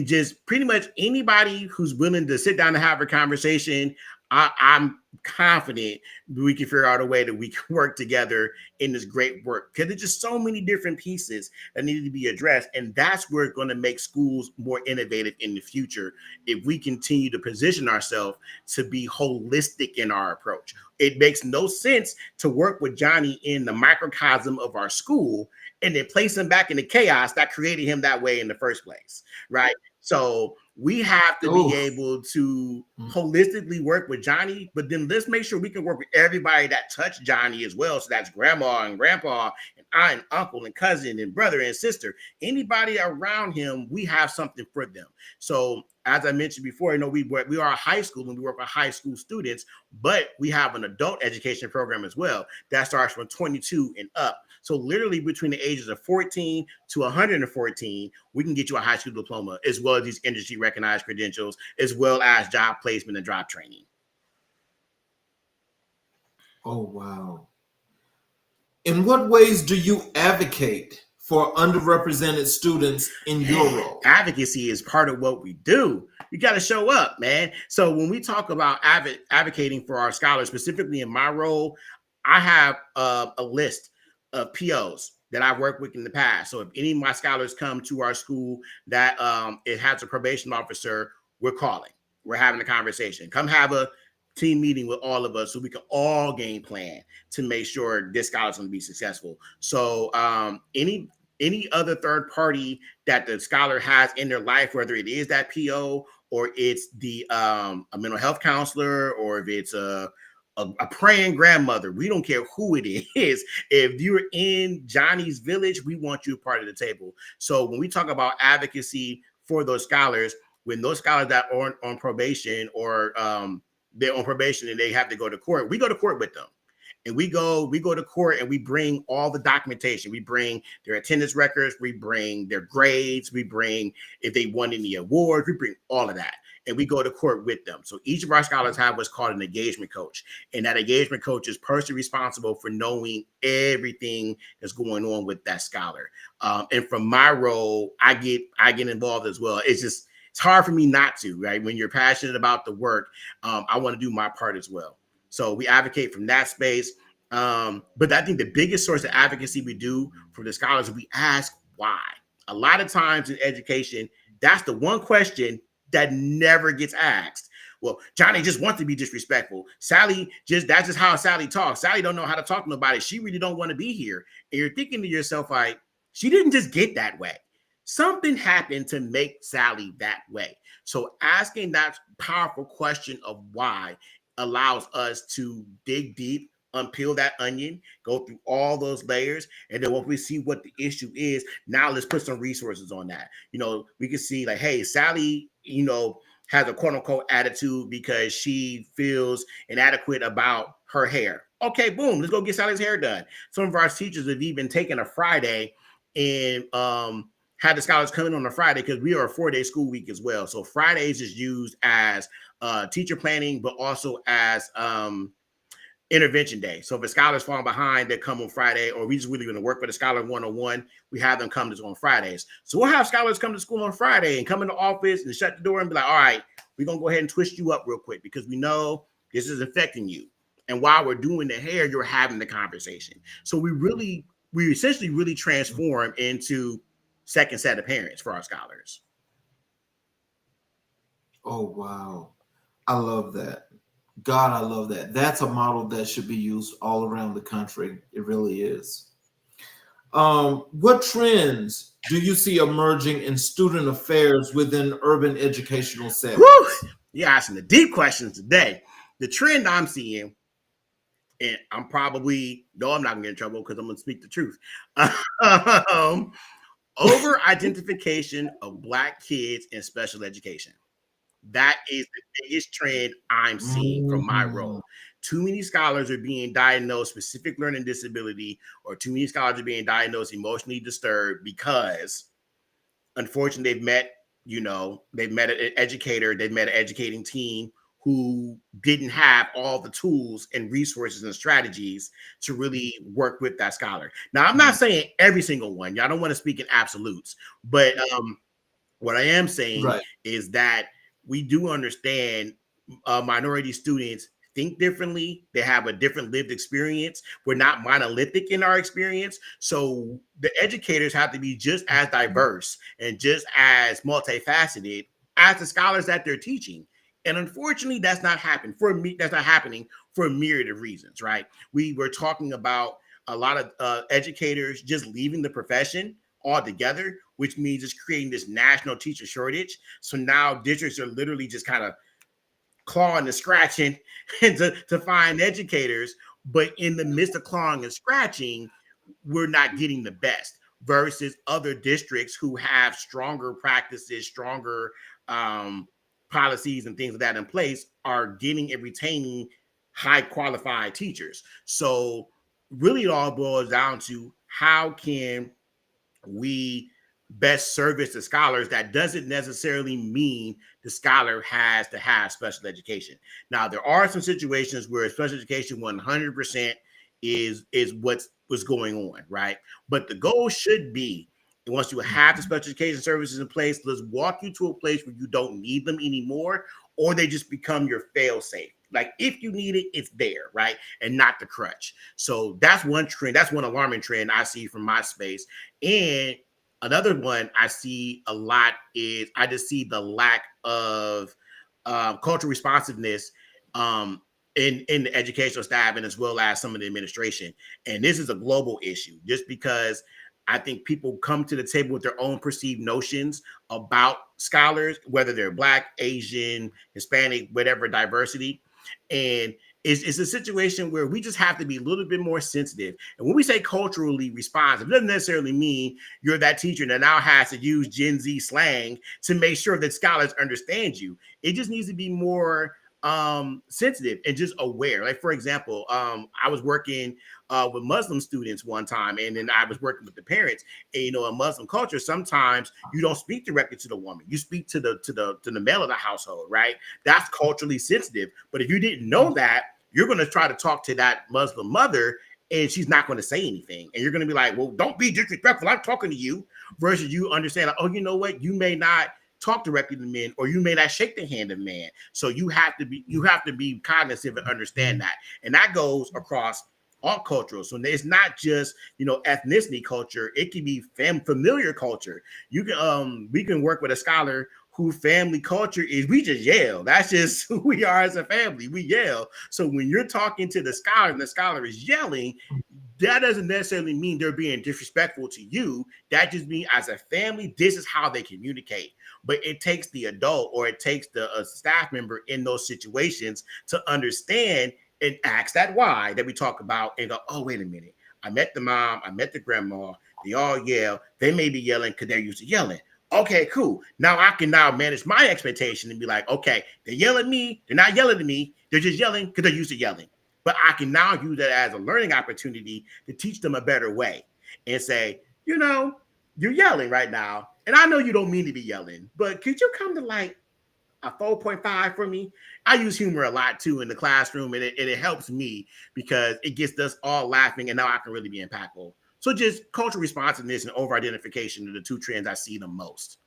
just pretty much anybody who's willing to sit down and have a conversation, I'm confident we can figure out a way that we can work together in this great work, because there's just so many different pieces that need to be addressed. And that's where it's going to make schools more innovative in the future, if we continue to position ourselves to be holistic in our approach. It makes no sense to work with Johnny in the microcosm of our school and then place him back in the chaos that created him that way in the first place, right? So we have to be able to holistically work with Johnny, but then let's make sure we can work with everybody that touched Johnny as well. So that's grandma and grandpa and aunt and uncle and cousin and brother and sister. Anybody around him, we have something for them. So as I mentioned before, we are a high school and we work with high school students, but we have an adult education program as well that starts from 22 and up. So literally between the ages of 14 to 114, we can get you a high school diploma, as well as these industry recognized credentials, as well as job placement and job training. Oh, wow. In what ways do you advocate for underrepresented students in your role? Advocacy is part of what we do. You got to show up, man. So when we talk about advocating for our scholars, specifically in my role, I have a list of POs that I've worked with in the past. So if any of my scholars come to our school that it has a probation officer, we're calling. We're having a conversation. Come have a team meeting with all of us so we can all game plan to make sure this scholar's going to be successful. So any other third party that the scholar has in their life, whether it is that PO or it's the a mental health counselor, or if it's a praying grandmother, we don't care who it is. If you're in Johnny's village, we want you a part of the table. So when we talk about advocacy for those scholars, when those scholars that are on probation or they're on probation and they have to go to court, we go to court with them. And we go to court and we bring all the documentation. We bring their attendance records, we bring their grades, we bring if they won any awards, we bring all of that. And we go to court with them. So each of our scholars have what's called an engagement coach. And that engagement coach is personally responsible for knowing everything that's going on with that scholar. And from my role, I get involved as well. It's hard for me not to, right? When you're passionate about the work, I want to do my part as well. So we advocate from that space. But I think the biggest source of advocacy we do for the scholars is we ask why. A lot of times in education, that's the one question that never gets asked. Well, Johnny just wants to be disrespectful. Sally, that's just how Sally talks. Sally don't know how to talk to nobody. She really don't want to be here. And you're thinking to yourself, like, she didn't just get that way. Something happened to make Sally that way. So asking that powerful question of why allows us to dig deep, unpeel that onion, go through all those layers, and then once we see what the issue is, now let's put some resources on that. We can see like, hey, Sally, has a quote unquote attitude because she feels inadequate about her hair. Okay, boom, let's go get Sally's hair done. Some of our teachers have even taken a Friday and had the scholars come in on a Friday, because we are a 4-day school week as well. So Fridays is used as teacher planning, but also as intervention day. So if a scholar's falling behind, they come on Friday, or we just really going to work with a scholar one-on-one, we have them come to on Fridays. So we'll have scholars come to school on Friday and come in the office and shut the door and be like, all right, we're going to go ahead and twist you up real quick because we know this is affecting you. And while we're doing the hair, you're having the conversation. So we essentially really transform into second set of parents for our scholars. Oh, wow. I love that. God, I love that. That's a model that should be used all around the country. It really is. What trends do you see emerging in student affairs within urban educational settings? Woo! You're asking the deep questions today. The trend I'm seeing, and I'm not gonna get in trouble because I'm gonna speak the truth. Over identification of Black kids in special education. That is the biggest trend I'm seeing from my role. Too many scholars are being diagnosed specific learning disability, or too many scholars are being diagnosed emotionally disturbed because, unfortunately, they've met an educator, they've met an educating team who didn't have all the tools and resources and strategies to really work with that scholar. Now, I'm not saying every single one. Y'all don't want to speak in absolutes, but what I am saying is that we do understand minority students think differently. They have a different lived experience. We're not monolithic in our experience. So the educators have to be just as diverse and just as multifaceted as the scholars that they're teaching. And unfortunately, that's not happening for me. That's not happening for a myriad of reasons, right? We were talking about a lot of educators just leaving the profession altogether, which means it's creating this national teacher shortage. So now districts are literally just kind of clawing and scratching to find educators. But in the midst of clawing and scratching, we're not getting the best, versus other districts who have stronger practices, stronger policies and things like that in place, are getting and retaining high qualified teachers. So really it all boils down to how can we best service the scholars. That doesn't necessarily mean the scholar has to have special education. Now, there are some situations where special education 100% is what's going on, right? But the goal should be, once you have the special education services in place, let's walk you to a place where you don't need them anymore, or they just become your fail-safe. Like, if you need it, it's there, right? And not the crutch. So that's one trend. That's one alarming trend I see from my space. And another one I see a lot is I just see the lack of cultural responsiveness in the educational staff, and as well as some of the administration. And this is a global issue, just because I think people come to the table with their own perceived notions about scholars, whether they're Black, Asian, Hispanic, whatever diversity. And it's a situation where we just have to be a little bit more sensitive. And when we say culturally responsive, it doesn't necessarily mean you're that teacher that now has to use Gen Z slang to make sure that scholars understand you. It just needs to be more sensitive and just aware. Like, for example, I was working with Muslim students one time, and then I was working with the parents. And, in Muslim culture, sometimes you don't speak directly to the woman; you speak to the male of the household, right? That's culturally sensitive. But if you didn't know that, you're going to try to talk to that Muslim mother, and she's not going to say anything, and you're going to be like, "Well, don't be disrespectful. I'm talking to you." Versus you understand, like, oh, you know what? You may not talk directly to men, or you may not shake the hand of man. So you have to be cognizant and understand that. And that goes across all cultures. So it's not just, ethnicity culture. It can be familiar culture. You can we can work with a scholar whose family culture is we just yell. That's just who we are as a family. We yell. So when you're talking to the scholar and the scholar is yelling, that doesn't necessarily mean they're being disrespectful to you. That just means as a family, this is how they communicate. But it takes the adult or it takes the staff member in those situations to understand and ask that why that we talk about and go, oh, wait a minute. I met the mom, I met the grandma, they all yell. They may be yelling because they're used to yelling. Okay, cool. Now I can now manage my expectation and be like, okay, they yell at me. They're not yelling at me. They're just yelling because they're used to yelling. But I can now use that as a learning opportunity to teach them a better way and say, you're yelling right now. And I know you don't mean to be yelling, but could you come to like a 4.5 for me? I use humor a lot too in the classroom, and it helps me because it gets us all laughing, and now I can really be impactful. So just cultural responsiveness and over-identification are the two trends I see the most.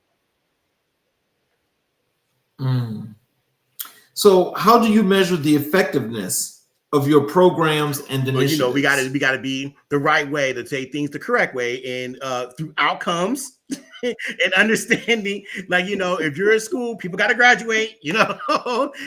So how do you measure the effectiveness of your programs and initiatives? Well, we got to be the right way to say things the correct way, and through outcomes and understanding. Like, if you're in school, people got to graduate.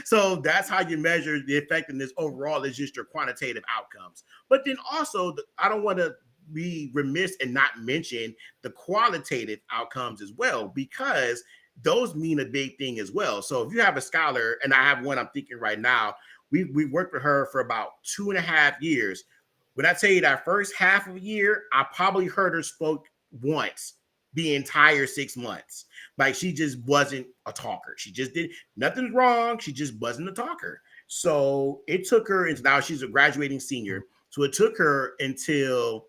So that's how you measure the effectiveness overall. Is just your quantitative outcomes. But then also, I don't want to be remiss and not mention the qualitative outcomes as well, because those mean a big thing as well. So if you have a scholar, and I have one I'm thinking right now, we worked with her for about 2.5 years. When I tell you that first half of a year, I probably heard her spoke once the entire 6 months. Like, she just wasn't a talker. She just did nothing's wrong. She just wasn't a talker. So it took her, and now she's a graduating senior. So it took her until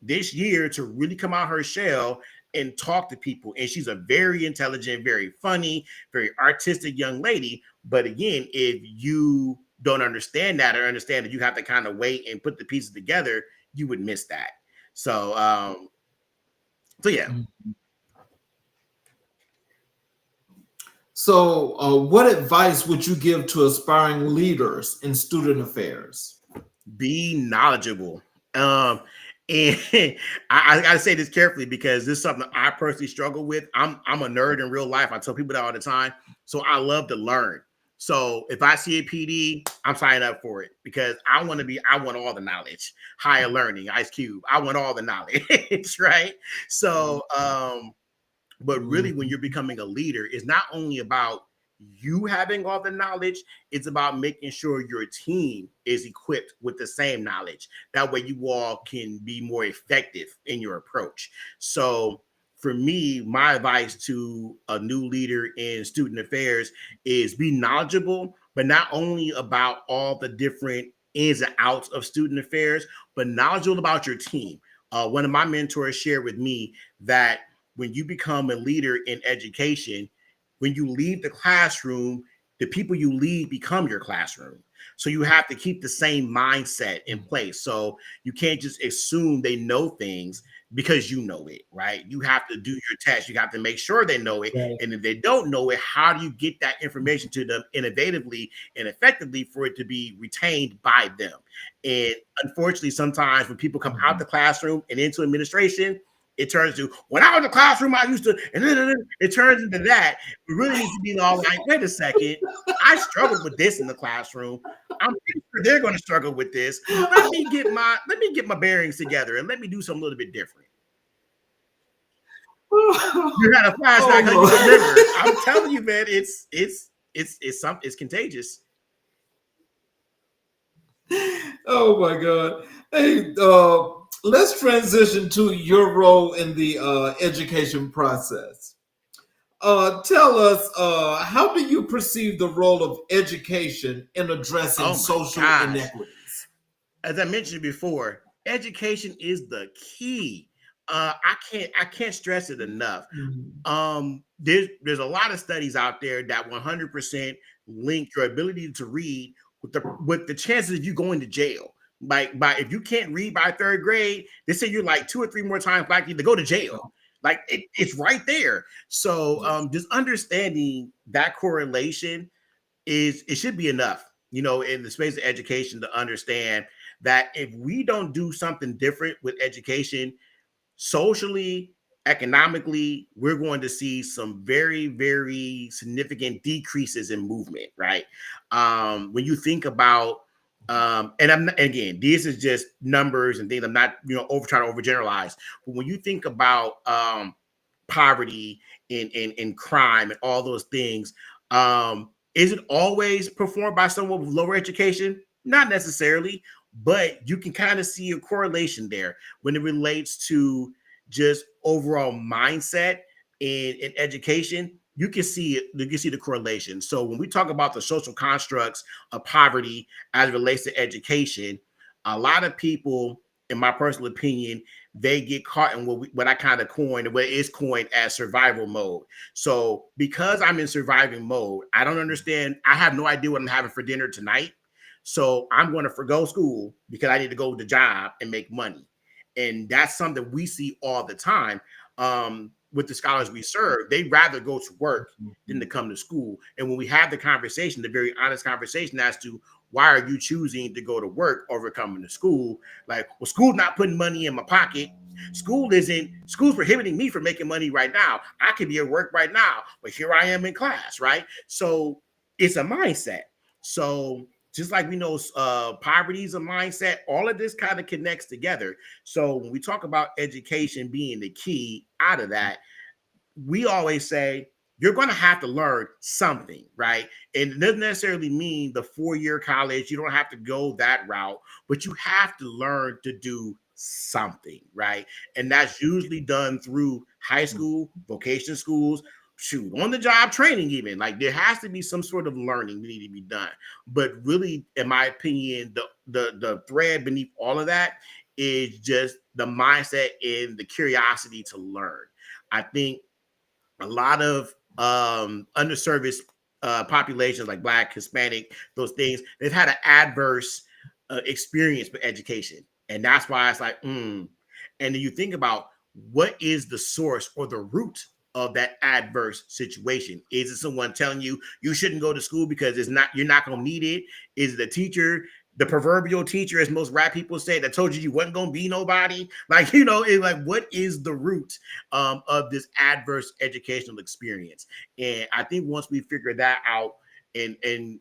this year to really come out her shell and talk to people. And she's a very intelligent, very funny, very artistic young lady. But again, if you don't understand that or understand that you have to kind of wait and put the pieces together, you would miss that. So yeah. So what advice would you give to aspiring leaders in student affairs? Be knowledgeable. And I gotta say this carefully because this is something I personally struggle with. I'm a nerd in real life. I tell people that all the time. So I love to learn. So if I see a PD, I'm signing up for it because I want all the knowledge. Higher learning, Ice Cube. I want all the knowledge, right? So but really, when you're becoming a leader, it's not only about you having all the knowledge, it's about making sure your team is equipped with the same knowledge. That way you all can be more effective in your approach. So for me, my advice to a new leader in student affairs is be knowledgeable, but not only about all the different ins and outs of student affairs, but knowledgeable about your team. One of my mentors shared with me that when you become a leader in education, when you leave the classroom, the people you lead become your classroom. So you have to keep the same mindset in place. So you can't just assume they know things because you know it, right? You have to do your test. You have to make sure they know it. Right. And if they don't know it, how do you get that information to them innovatively and effectively for it to be retained by them? And unfortunately, sometimes when people come out the classroom and into administration, it turns to, when I was in the classroom, I used to, and then it turns into that. We really need to be all like, wait a second, I struggled with this in the classroom. I'm pretty sure they're going to struggle with this. Let me get my bearings together and let me do something a little bit different. You had a flashback. I'm telling you, man, it's contagious. Oh my God. Hey, let's transition to your role in the education process. Tell us, how do you perceive the role of education in addressing social inequities? As I mentioned before, education is the key. I can't stress it enough. There's a lot of studies out there that 100% link your ability to read with the chances of you going to jail. By if you can't read by 3rd grade, they say you're like 2 or 3 more times likely to go to jail. Like it's right there. So just understanding that correlation it should be enough, in the space of education to understand that if we don't do something different with education, socially, economically, we're going to see some very, very significant decreases in movement, right? When you think about And I'm not, again, these is just numbers and things. I'm not, over trying to overgeneralize. But when you think about poverty and crime and all those things, is it always performed by someone with lower education? Not necessarily, but you can kind of see a correlation there when it relates to just overall mindset in education. You can see it, you can see the correlation. So when we talk about the social constructs of poverty as it relates to education, a lot of people, in my personal opinion, they get caught in what I kind of coined, what is coined as survival mode. So because I'm in surviving mode, I don't understand. I have no idea what I'm having for dinner tonight. So I'm going to forgo school because I need to go to the job and make money. And that's something we see all the time. With the scholars we serve, they'd rather go to work than to come to school. And when we have the conversation, the very honest conversation as to why are you choosing to go to work over coming to school? Like, well, school's not putting money in my pocket. School's prohibiting me from making money right now. I could be at work right now, but here I am in class, right? So it's a mindset. So just like we know poverty is a mindset, all of this kind of connects together. So when we talk about education being the key out of that, we always say you're going to have to learn something, right? And it doesn't necessarily mean the 4-year college. You don't have to go that route, but you have to learn to do something, right? And that's usually done through high school, vocation schools, on the job training, even. Like, there has to be some sort of learning that need to be done. But really, in my opinion, the thread beneath all of that is just the mindset and the curiosity to learn. I think a lot of underserviced populations like Black, Hispanic, those things, they've had an adverse experience with education. And that's why it's like, And then you think about, what is the source or the root of that adverse situation? Is it someone telling you shouldn't go to school because you're not going to need it? Is it the teacher, the proverbial teacher, as most rap people say, that told you wasn't going to be nobody? Like, it's like, what is the root of this adverse educational experience? And I think once we figure that out and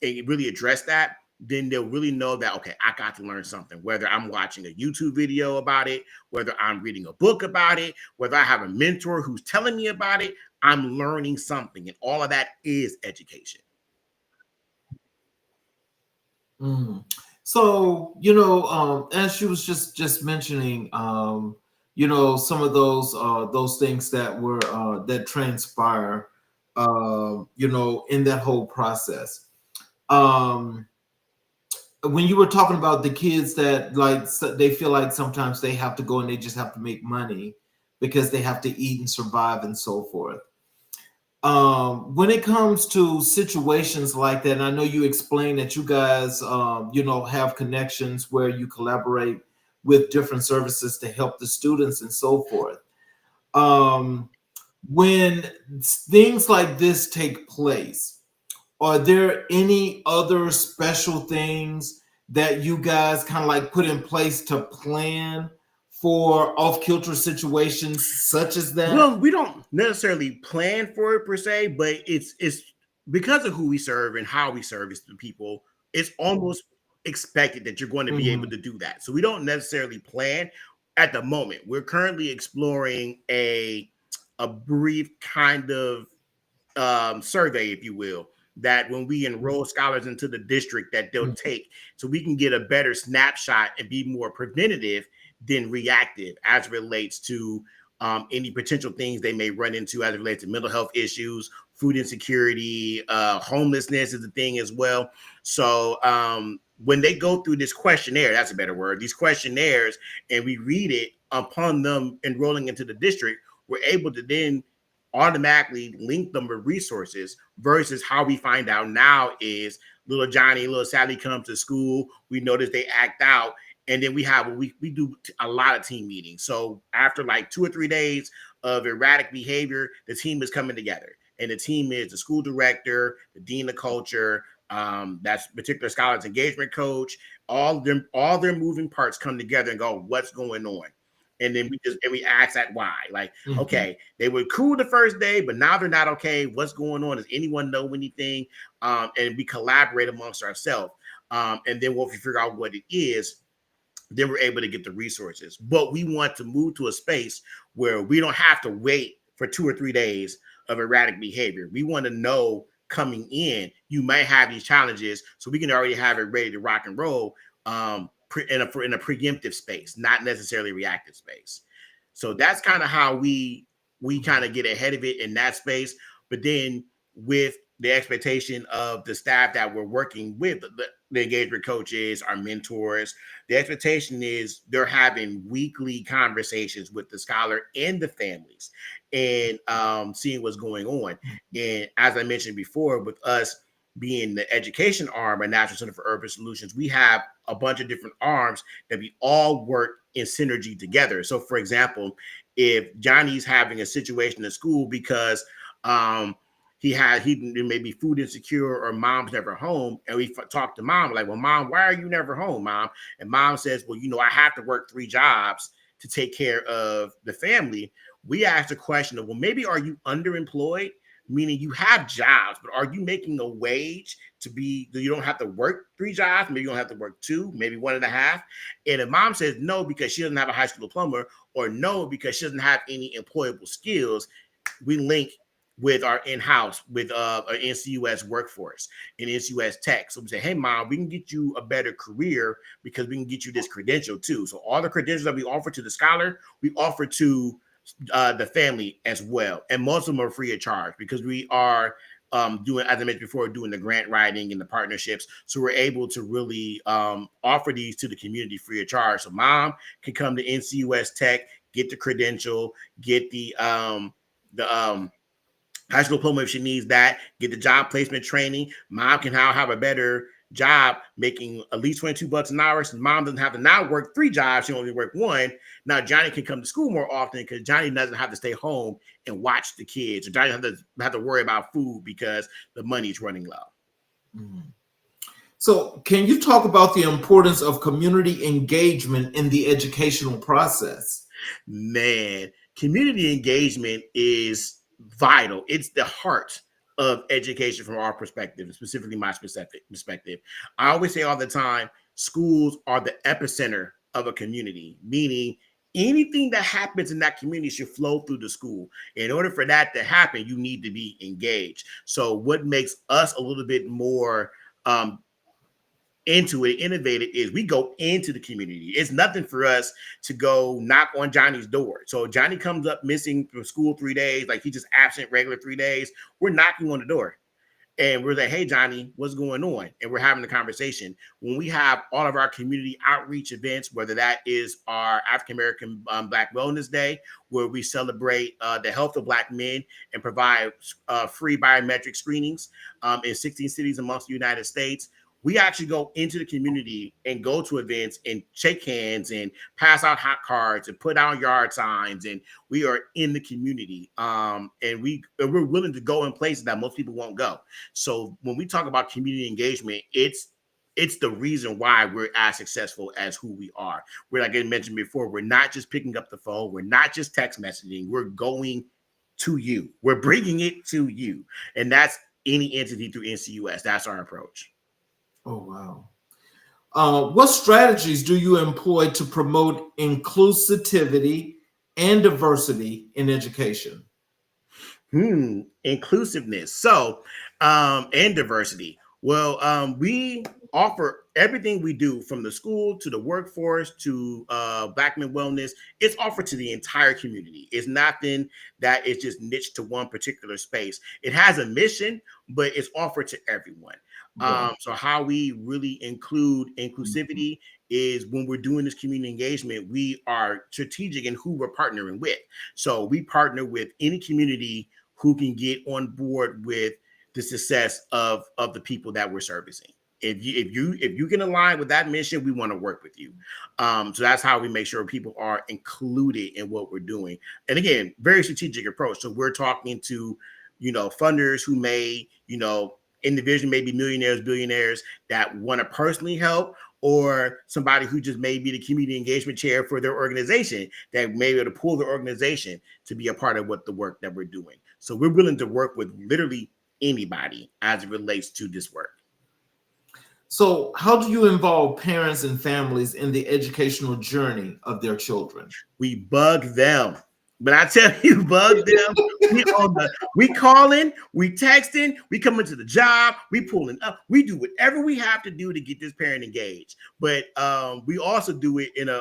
really address that, then they'll really know that, okay, I got to learn something, whether I'm watching a YouTube video about it, whether I'm reading a book about it, whether I have a mentor who's telling me about it, I'm learning something. And all of that is education. So, as she was just mentioning, some of those things that were that transpire, in that whole process. When you were talking about the kids that, like, they feel like sometimes they have to go and they just have to make money because they have to eat and survive and so forth. When it comes to situations like that, and I know you explained that you guys, have connections where you collaborate with different services to help the students and so forth. When things like this take place, are there any other special things that you guys kind of like put in place to plan for off-kilter situations such as that? Well, we don't necessarily plan for it per se, but it's because of who we serve and how we service the people. It's almost expected that you're going to be able to do that. So we don't necessarily plan at the moment. We're currently exploring a brief kind of survey, if you will, that when we enroll scholars into the district that they'll take, so we can get a better snapshot and be more preventative than reactive as it relates to any potential things they may run into as it relates to mental health issues, food insecurity, homelessness is a thing as well. So when they go through this questionnaire, that's a better word, these questionnaires, and we read it upon them enrolling into the district, we're able to then automatically link them with resources, versus how we find out now is little Johnny, little Sally comes to school, we notice they act out, and then we do a lot of team meetings. So after like 2 or 3 days of erratic behavior, the team is coming together, and the team is the school director, the dean of culture, that's particular scholars engagement coach, all their moving parts come together and go, what's going on? And then we ask that why. Like, okay, they were cool the first day, but now they're not okay. What's going on? Does anyone know anything? And we collaborate amongst ourselves. And then once we figure out what it is, then we're able to get the resources. But we want to move to a space where we don't have to wait for 2 or 3 days of erratic behavior. We want to know coming in, you might have these challenges, so we can already have it ready to rock and roll in a preemptive space, not necessarily reactive space. So that's kind of how we kind of get ahead of it in that space. But then with the expectation of the staff that we're working with, the engagement coaches, our mentors, the expectation is they're having weekly conversations with the scholar and the families and seeing what's going on. And as I mentioned before, with us being the education arm at National Center for Urban Solutions, we have a bunch of different arms that we all work in synergy together. So for example, if Johnny's having a situation at school because he may be food insecure or mom's never home, and we talk to mom like, well, mom, why are you never home, mom? And mom says, well, I have to work 3 jobs to take care of the family. We ask the question of, well, maybe are you underemployed? Meaning you have jobs, but are you making a wage you don't have to work 3 jobs? Maybe you don't have to work 2, maybe 1.5. And if mom says no because she doesn't have a high school diploma, or no because she doesn't have any employable skills, we link with our in-house, with our NCUS workforce and NCUS tech. So we say, hey, mom, we can get you a better career because we can get you this credential too. So all the credentials that we offer to the scholar, we offer to the family as well. And most of them are free of charge because we are doing, as I mentioned before, doing the grant writing and the partnerships. So we're able to really offer these to the community free of charge. So mom can come to NCUS Tech, get the credential, get the high school diploma if she needs that, get the job placement training. Mom can now have a better job making at least $22 an hour. So mom doesn't have to now work 3 jobs. She only work 1. Now Johnny can come to school more often because Johnny doesn't have to stay home and watch the kids. Or Johnny doesn't have to worry about food because the money's running low. Mm-hmm. So can you talk about the importance of community engagement in the educational process? Man, community engagement is vital. It's the heart of education from our perspective, specifically my perspective. I always say all the time, schools are the epicenter of a community, meaning anything that happens in that community should flow through the school. In order for that to happen, you need to be engaged. So what makes us a little bit more into it, innovative, is we go into the community. It's nothing for us to go knock on Johnny's door. So Johnny comes up missing from school 3 days, like he's just absent regular 3 days. We're knocking on the door and we're like, hey, Johnny, what's going on? And we're having a conversation. When we have all of our community outreach events, whether that is our African-American Black Wellness Day, where we celebrate the health of Black men and provide free biometric screenings in 16 cities amongst the United States, we actually go into the community and go to events and shake hands and pass out hot cards and put out yard signs. And we are in the community. And we're willing to go in places that most people won't go. So when we talk about community engagement, it's the reason why we're as successful as who we are. We're, like I mentioned before, we're not just picking up the phone. We're not just text messaging. We're going to you. We're bringing it to you. And that's any entity through NCUS. That's our approach. Oh, wow. What strategies do you employ to promote inclusivity and diversity in education? Inclusiveness. So, and diversity. Well, we offer everything we do, from the school to the workforce to Black Men Wellness. It's offered to the entire community. It's nothing that is just niche to one particular space. It has a mission, but it's offered to everyone. So how we really include inclusivity is when we're doing this community engagement, we are strategic in who we're partnering with. So we partner with any community who can get on board with the success of the people that we're servicing. If you can align with that mission, we want to work with you. So that's how we make sure people are included in what we're doing. And again, very strategic approach. So we're talking to, funders who may, individuals, maybe millionaires, billionaires that want to personally help, or somebody who just may be the community engagement chair for their organization that may be able to pull their organization to be a part of the work that we're doing. So we're willing to work with literally anybody as it relates to this work. So, how do you involve parents and families in the educational journey of their children? We bug them. But I tell you, bug them. We calling, we texting, we coming to the job, we pulling up, we do whatever we have to do to get this parent engaged. But we also do it in a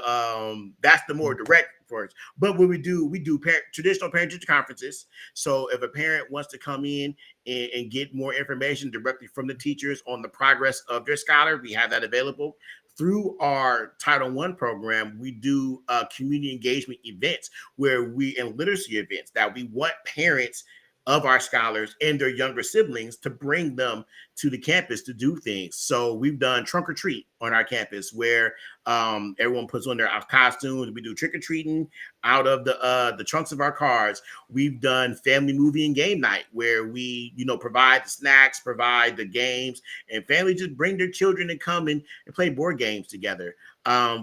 that's the more direct for us. But what we do traditional parent-teacher conferences. So if a parent wants to come in and get more information directly from the teachers on the progress of their scholar, we have that available. Through our Title I program, we do community engagement events and literacy events that we want parents of our scholars and their younger siblings to bring them to the campus to do things. So we've done trunk or treat on our campus where everyone puts on their costumes. We do trick or treating out of the trunks of our cars. We've done family movie and game night where we, provide the snacks, provide the games, and families just bring their children and come and play board games together.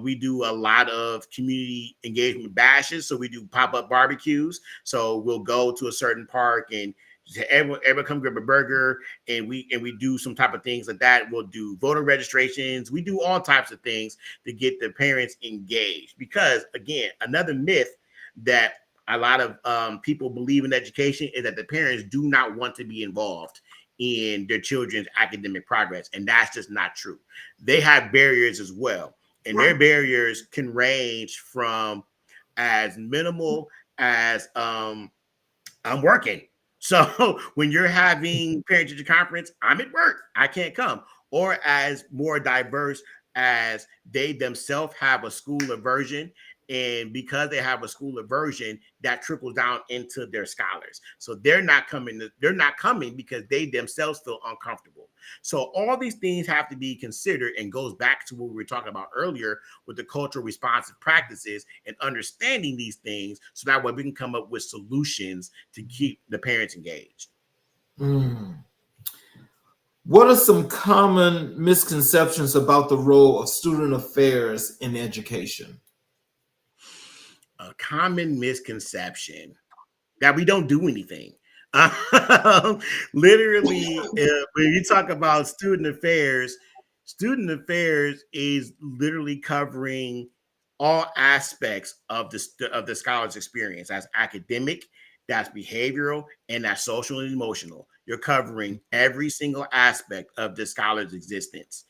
We do a lot of community engagement bashes. So we do pop-up barbecues. So we'll go to a certain park and everyone come grab a burger, and we do some type of things like that. We'll do voter registrations. We do all types of things to get the parents engaged. Because again, another myth that a lot of people believe in education is that the parents do not want to be involved in their children's academic progress. And that's just not true. They have barriers as well. And their barriers can range from as minimal as I'm working. So when you're having parent-teacher conference, I'm at work, I can't come. Or as more diverse as they themselves have a school aversion. And because they have a school aversion, that trickles down into their scholars. So they're not coming because they themselves feel uncomfortable. So all these things have to be considered, and goes back to what we were talking about earlier with the cultural responsive practices and understanding these things, so that way we can come up with solutions to keep the parents engaged. What are some common misconceptions about the role of student affairs in education? A common misconception that we don't do anything. Literally, when you talk about student affairs is literally covering all aspects of the scholar's experience. That's academic, that's behavioral, and that's social and emotional. You're covering every single aspect of the scholar's existence.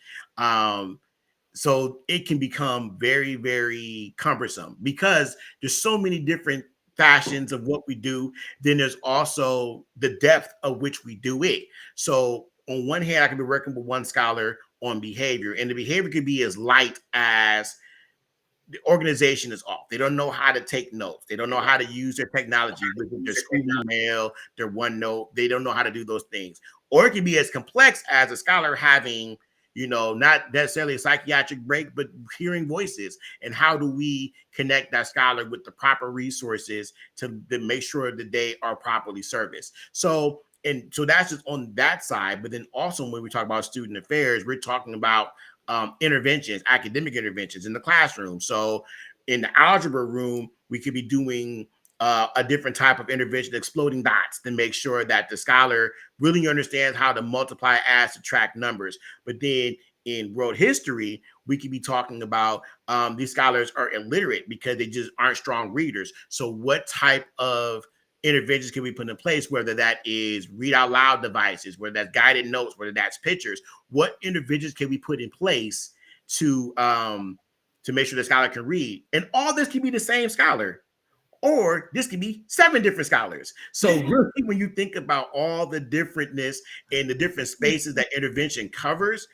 So it can become very, very cumbersome because there's so many different fashions of what we do. Then there's also the depth of which we do it. So on one hand, I can be working with one scholar on behavior, and the behavior could be as light as the organization is off. They don't know how to take notes. They don't know how to use their technology, their school email, their OneNote. They don't know how to do those things. Or it can be as complex as a scholar having, not necessarily a psychiatric break, but hearing voices. And how do we connect that scholar with the proper resources to make sure that they are properly serviced? So that's just on that side. But then also when we talk about student affairs, we're talking about interventions, academic interventions in the classroom. So in the algebra room, we could be doing a different type of intervention, exploding dots, to make sure that the scholar really understands how to multiply, add, subtract numbers. But then in world history, we could be talking about these scholars are illiterate because they just aren't strong readers. So what type of interventions can we put in place, whether that is read out loud devices, whether that's guided notes, whether that's pictures? What interventions can we put in place to make sure the scholar can read? And all this can be the same scholar, or this could be 7 different scholars. So really, when you think about all the differentness and the different spaces that intervention covers,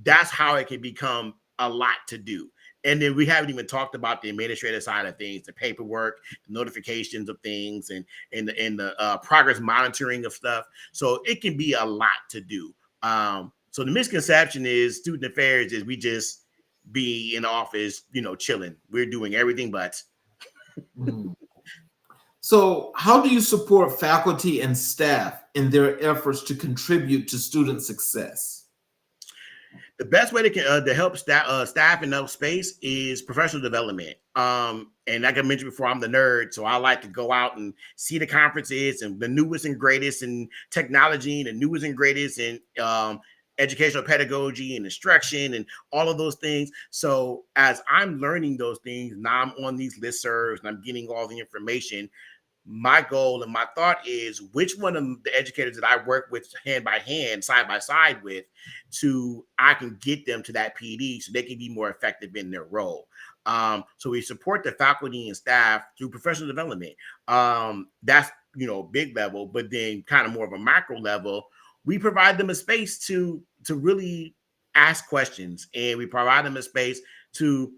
that's how it can become a lot to do. And then we haven't even talked about the administrative side of things, the paperwork, the notifications of things, and the progress monitoring of stuff. So it can be a lot to do. So the misconception is student affairs is we just be in the office, chilling. We're doing everything but. So how do you support faculty and staff in their efforts to contribute to student success? The best way to help staff in that space is professional development. And like I mentioned before, I'm the nerd, so I like to go out and see the conferences and the newest and greatest in technology, and the newest and greatest in educational pedagogy and instruction and all of those things. So as I'm learning those things, now I'm on these listservs and I'm getting all the information. My goal and my thought is which one of the educators that I work with hand by hand, side by side with, I can get them to that PD so they can be more effective in their role. So we support the faculty and staff through professional development. That's, big level, but then kind of more of a macro level, we provide them a space to really ask questions, and we provide them a space to,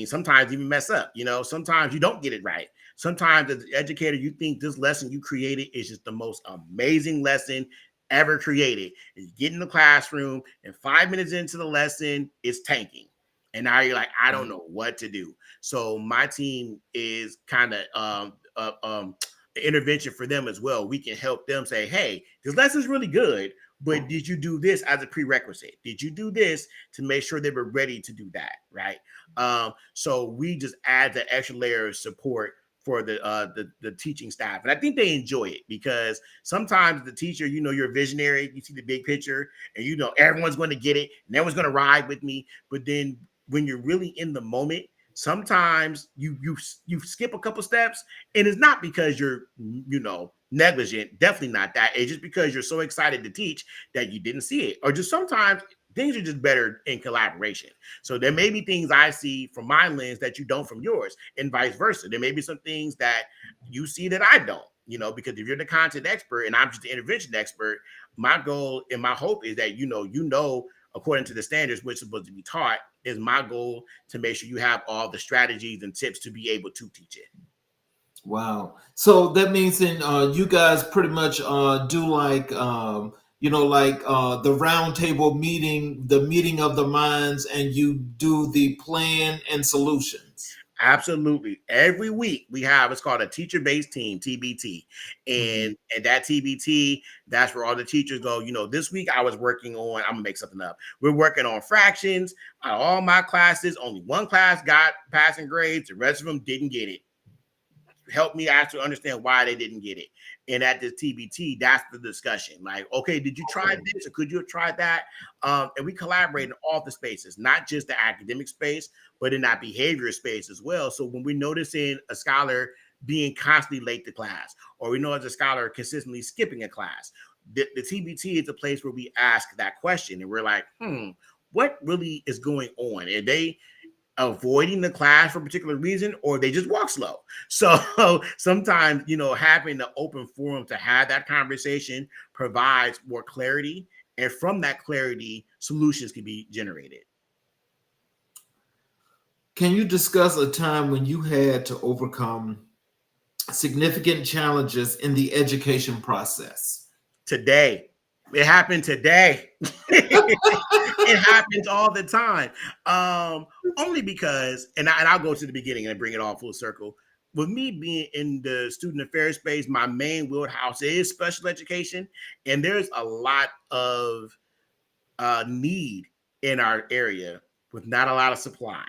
sometimes even mess up. Sometimes you don't get it right. Sometimes as an educator, you think this lesson you created is just the most amazing lesson ever created. And you get in the classroom and 5 minutes into the lesson, it's tanking. And now you're like, I don't know what to do. So my team is kind of intervention for them as well. We can help them say, hey, this lesson's really good, but did you do this as a prerequisite? Did you do this to make sure they were ready to do that? Right. So we just add the extra layer of support for the teaching staff. And I think they enjoy it because sometimes the teacher, you're a visionary, you see the big picture and everyone's going to get it and everyone's going to ride with me. But then when you're really in the moment, sometimes you skip a couple steps, and it's not because you're, negligent. Definitely not that. It's just because you're so excited to teach that you didn't see it, or just sometimes things are just better in collaboration. So there may be things I see from my lens that you don't from yours, and vice versa. There may be some things that you see that I don't, because if you're the content expert and I'm just the intervention expert, my goal and my hope is that, according to the standards which is supposed to be taught, is my goal to make sure you have all the strategies and tips to be able to teach it. Wow. So that means then you guys pretty much do like, the roundtable meeting, the meeting of the minds, and you do the plan and solutions. Absolutely. Every week we have, it's called a teacher-based team, TBT. And that TBT, that's where all the teachers go, this week I was working on, I'm gonna make something up. We're working on fractions. All my classes, only one class got passing grades. The rest of them didn't get it. Help me actually understand why they didn't get it. And at this TBT, that's the discussion. Like, okay, did you try this or could you have tried that? And we collaborate in all the spaces, not just the academic space, but in that behavior space as well. So when we're noticing a scholar being constantly late to class, or we know as a scholar consistently skipping a class, the TBT is a place where we ask that question. And we're like, what really is going on? And they avoiding the class for a particular reason, or they just walk slow. So sometimes, having the open forum to have that conversation provides more clarity. And from that clarity, solutions can be generated. Can you discuss a time when you had to overcome significant challenges in the education process? Today. It happened today. It happens all the time. Only because, and I'll go to the beginning and bring it all full circle. With me being in the student affairs space, my main wheelhouse is special education. And there's a lot of need in our area with not a lot of supply.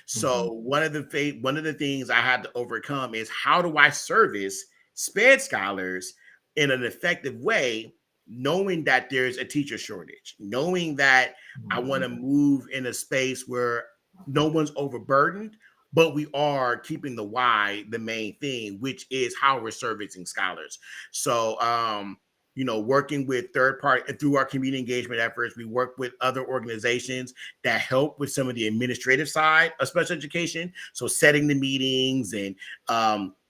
So one of the things I had to overcome is, how do I service SPED scholars in an effective way, knowing that there's a teacher shortage, knowing that I want to move in a space where no one's overburdened, but we are keeping the why the main thing, which is how we're servicing scholars. So, working with third party through our community engagement efforts, we work with other organizations that help with some of the administrative side of special education. So setting the meetings and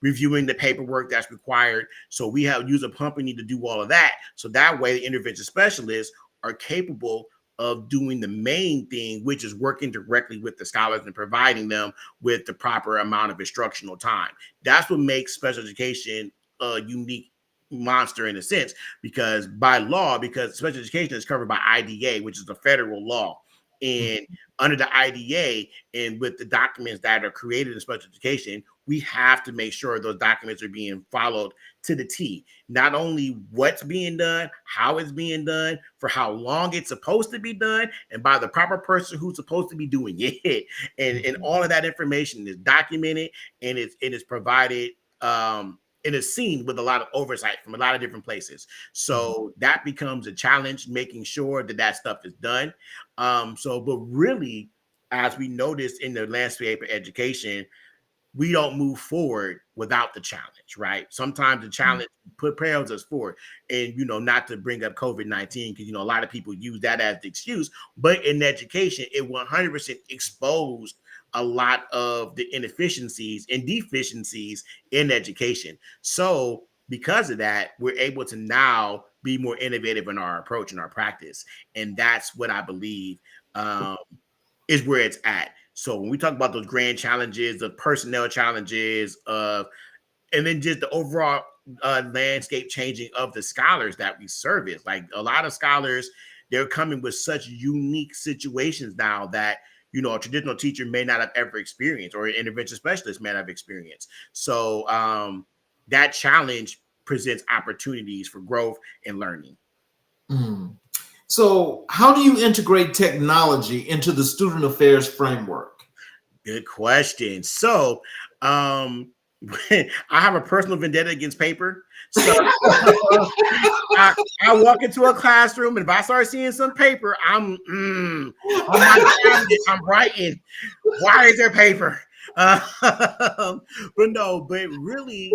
reviewing the paperwork that's required. So we use a company to do all of that. So that way the intervention specialists are capable of doing the main thing, which is working directly with the scholars and providing them with the proper amount of instructional time. That's what makes special education a unique monster in a sense, because by law, because special education is covered by IDA, which is a federal law. And under the IDA and with the documents that are created in special education, we have to make sure those documents are being followed to the T. Not only what's being done, how it's being done, for how long it's supposed to be done, and by the proper person who's supposed to be doing it. And all of that information is documented and it's provided in a scene with a lot of oversight from a lot of different places. So that becomes a challenge, making sure that that stuff is done. But really, as we noticed in the landscape of education, we don't move forward without the challenge, right? Sometimes the challenge propels us forward. And, not to bring up COVID-19, because, a lot of people use that as the excuse, but in education, it 100% exposed a lot of the inefficiencies and deficiencies in education. So because of that, we're able to now be more innovative in our approach and our practice. And that's what I believe is where it's at. So when we talk about those grand challenges, the personnel challenges, and then just the overall landscape changing of the scholars that we service, like a lot of scholars, they're coming with such unique situations now that, a traditional teacher may not have ever experienced, or an intervention specialist may not have experienced. So that challenge presents opportunities for growth and learning. So how do you integrate technology into the student affairs framework? Good question. So I have a personal vendetta against paper. So I walk into a classroom, and if I start seeing some paper, I'm writing. Why is there paper? But really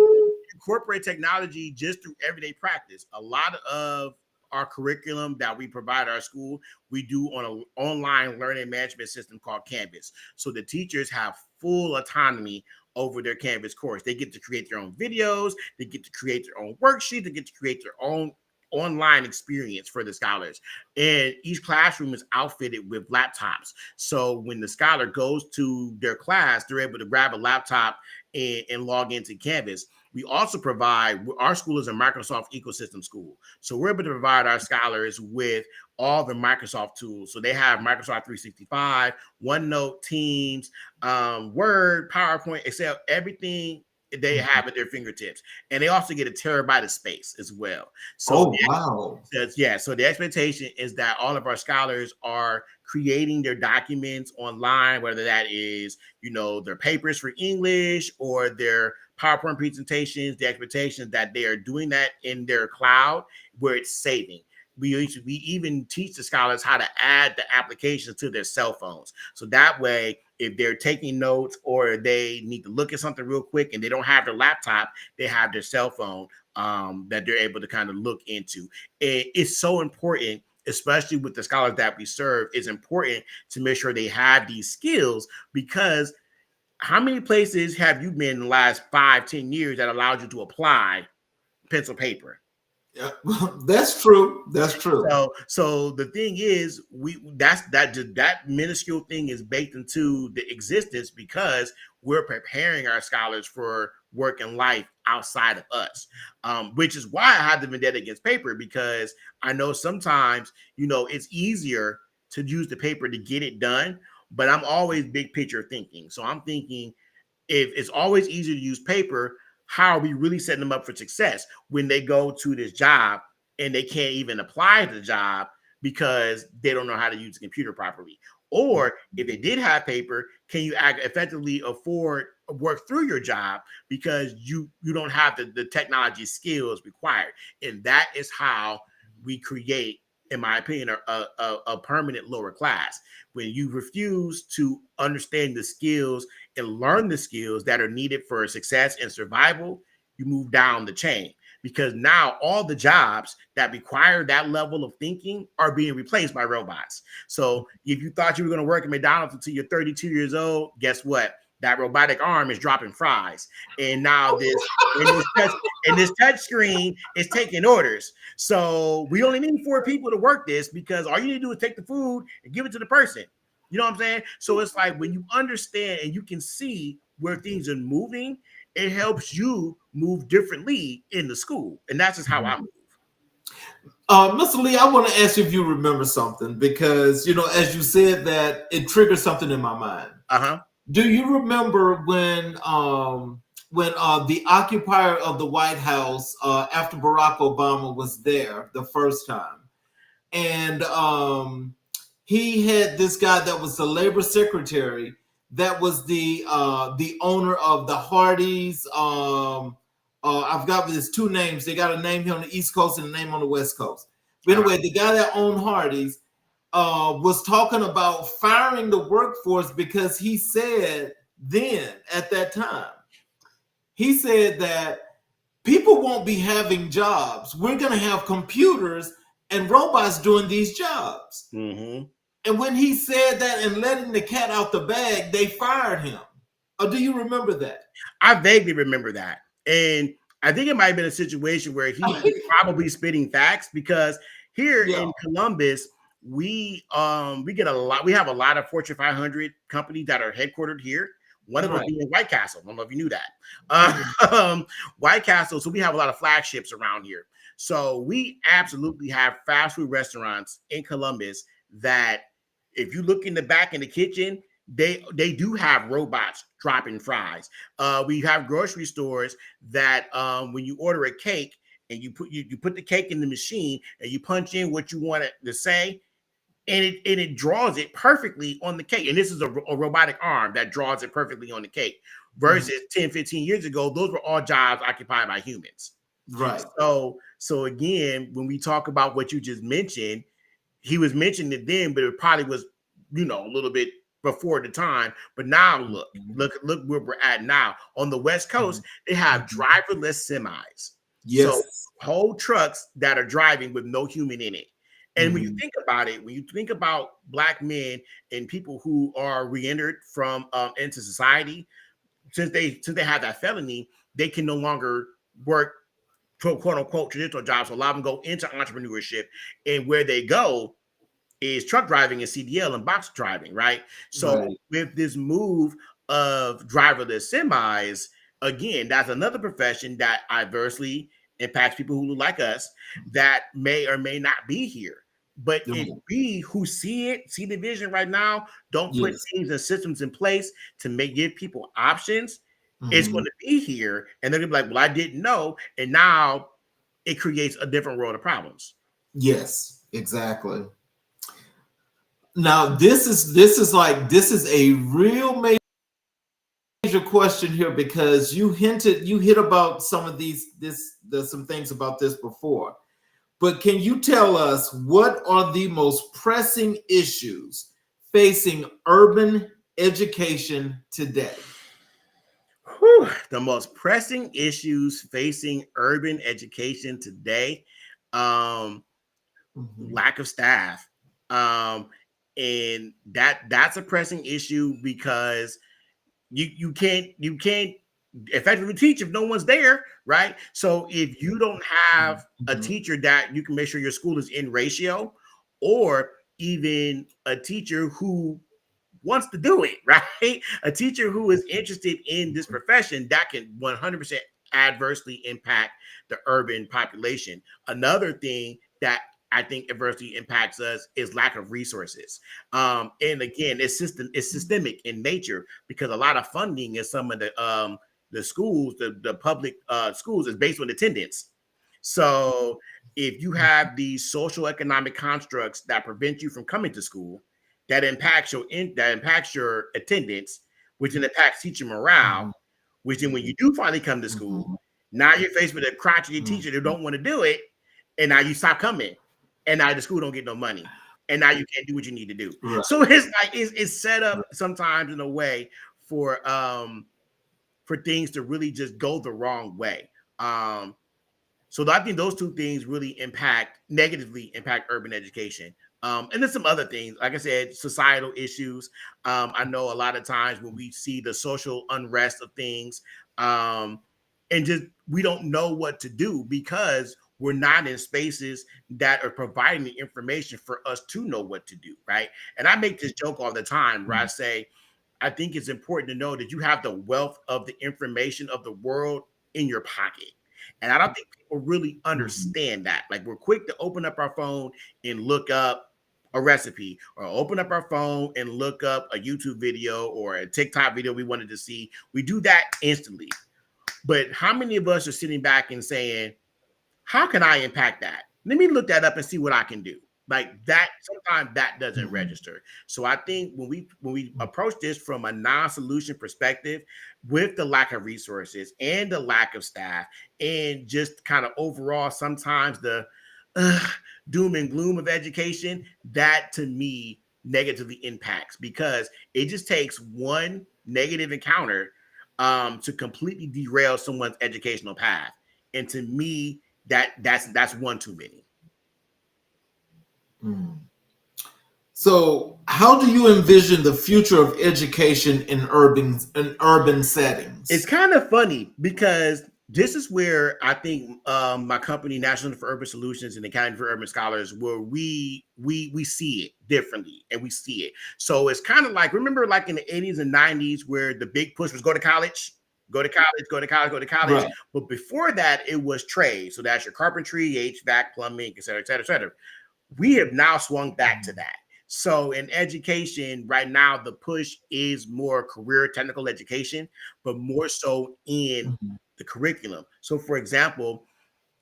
incorporate technology just through everyday practice. A lot of our curriculum that we provide our school, we do on an online learning management system called Canvas. So the teachers have full autonomy over their Canvas course. They get to create their own videos, they get to create their own worksheets, they get to create their own online experience for the scholars. And each classroom is outfitted with laptops. So when the scholar goes to their class, they're able to grab a laptop and log into Canvas. We also provide, our school is a Microsoft ecosystem school. So we're able to provide our scholars with all the Microsoft tools. So they have Microsoft 365, OneNote, Teams, Word, PowerPoint, Excel, everything they have at their fingertips. And they also get a terabyte of space as well. So wow. So the expectation is that all of our scholars are creating their documents online, whether that is, their papers for English or their PowerPoint presentations. The expectation is that they are doing that in their cloud where it's saving. We even teach the scholars how to add the applications to their cell phones. So that way, if they're taking notes or they need to look at something real quick and they don't have their laptop, they have their cell phone that they're able to kind of look into. It's so important, especially with the scholars that we serve. It's important to make sure they have these skills, because how many places have you been in the last 5-10 years that allowed you to apply pencil paper? Yeah, that's true. That's true. So the thing is, that minuscule thing is baked into the existence because we're preparing our scholars for work and life outside of us, which is why I have the vendetta against paper, because I know sometimes, it's easier to use the paper to get it done, but I'm always big picture thinking. So I'm thinking, if it's always easier to use paper, how are we really setting them up for success when they go to this job and they can't even apply to the job because they don't know how to use the computer properly? Or if they did have paper, can you effectively afford work through your job because you don't have the technology skills required? And that is how we create, in my opinion, a permanent lower class. When you refuse to understand the skills and learn the skills that are needed for success and survival, you move down the chain, because now all the jobs that require that level of thinking are being replaced by robots. So if you thought you were going to work at McDonald's until you're 32 years old, guess what? That robotic arm is dropping fries. And now this touch screen is taking orders. So we only need 4 people to work this, because all you need to do is take the food and give it to the person. You know what I'm saying? So it's like, when you understand and you can see where things are moving, it helps you move differently in the school. And that's just how I move. Mr. Lee, I want to ask you if you remember something, because, as you said that, it triggered something in my mind. Uh-huh. Do you remember when the occupier of the White House, after Barack Obama was there the first time, and he had this guy that was the labor secretary, that was the owner of the Hardee's I've got these two names. They got a name here on the East Coast and a name on the West Coast. But anyway, the guy that owned Hardee's was talking about firing the workforce because he said then, at that time, he said that people won't be having jobs. We're going to have computers and robots doing these jobs. Mm-hmm. And when he said that and letting the cat out the bag, they fired him. Do you remember that? I vaguely remember that. And I think it might have been a situation where he was probably spitting facts, because here in Columbus, we get a lot. We have a lot of Fortune 500 companies that are headquartered here. One of them being White Castle. I don't know if you knew that. White Castle. So we have a lot of flagships around here. So we absolutely have fast food restaurants in Columbus that, if you look in the back in the kitchen, they do have robots dropping fries. We have grocery stores that when you order a cake and you put the cake in the machine and you punch in what you want it to say, and it draws it perfectly on the cake. And this is a robotic arm that draws it perfectly on the cake. Versus 10, 15 years ago, those were all jobs occupied by humans. Right. So again, when we talk about what you just mentioned, he was mentioning it then, but it probably was, a little bit before the time. But now look where we're at now. On the West Coast, they have driverless semis. Yes. So whole trucks that are driving with no human in it. And when you think about it, when you think about Black men and people who are re-entered from into society, since they have that felony, they can no longer work quote unquote traditional jobs. So a lot of them go into entrepreneurship, and where they go is truck driving and CDL and box driving, right? So with this move of driverless semis, again, that's another profession that adversely impacts people who look like us that may or may not be here. But if we who see the vision right now, don't put things and systems in place to give people options, it's going to be here. And they're going to be like, well, I didn't know. And now it creates a different world of problems. Yes, exactly. Now, this is a real major question here, because you hit about some of some things about this before. But can you tell us what are the most pressing issues facing urban education today? The most pressing issues facing urban education today, lack of staff. And that's a pressing issue, because you can't effectively teach if no one's there, right? So if you don't have a teacher that you can make sure your school is in ratio, or even a teacher who wants to do it, right? A teacher who is interested in this profession, that can 100% adversely impact the urban population. Another thing that I think adversely impacts us is lack of resources. And again, it's systemic in nature, because a lot of funding in some of the schools, the public schools, is based on attendance. So if you have these social economic constructs that prevent you from coming to school, that impacts your attendance, which then impacts teacher morale, which then when you do finally come to school, now you're faced with a crotchety teacher that don't want to do it, and now you stop coming, and now the school don't get no money, and now you can't do what you need to do. Right. So it's like it's set up sometimes in a way for things to really just go the wrong way. So I think those two things really negatively impact urban education. And then some other things, like I said, societal issues. I know a lot of times when we see the social unrest of things, and just we don't know what to do, because we're not in spaces that are providing the information for us to know what to do, right? And I make this joke all the time where I say, I think it's important to know that you have the wealth of the information of the world in your pocket. And I don't think people really understand that. Like, we're quick to open up our phone and look up a recipe, or open up our phone and look up a YouTube video or a TikTok video we wanted to see. We do that instantly. But how many of us are sitting back and saying, how can I impact that? Let me look that up and see what I can do. Like that, sometimes that doesn't register. So I think when we approach this from a non-solution perspective, with the lack of resources and the lack of staff and just kind of overall sometimes the doom and gloom of education, that to me negatively impacts, because it just takes one negative encounter to completely derail someone's educational path. And to me, that's one too many. So, how do you envision the future of education in urban settings? It's kind of funny because this is where I think my company, National Center for Urban Solutions and the Academy for Urban Scholars, where we see it differently, and we see it. So it's kind of like, remember like in the 80s and 90s where the big push was go to college, go to college, go to college, go to college. Right. But before that, it was trade. So that's your carpentry, HVAC, plumbing, et cetera, et cetera, et cetera. We have now swung back to that. So in education right now, the push is more career technical education, but more so in the curriculum. So for example,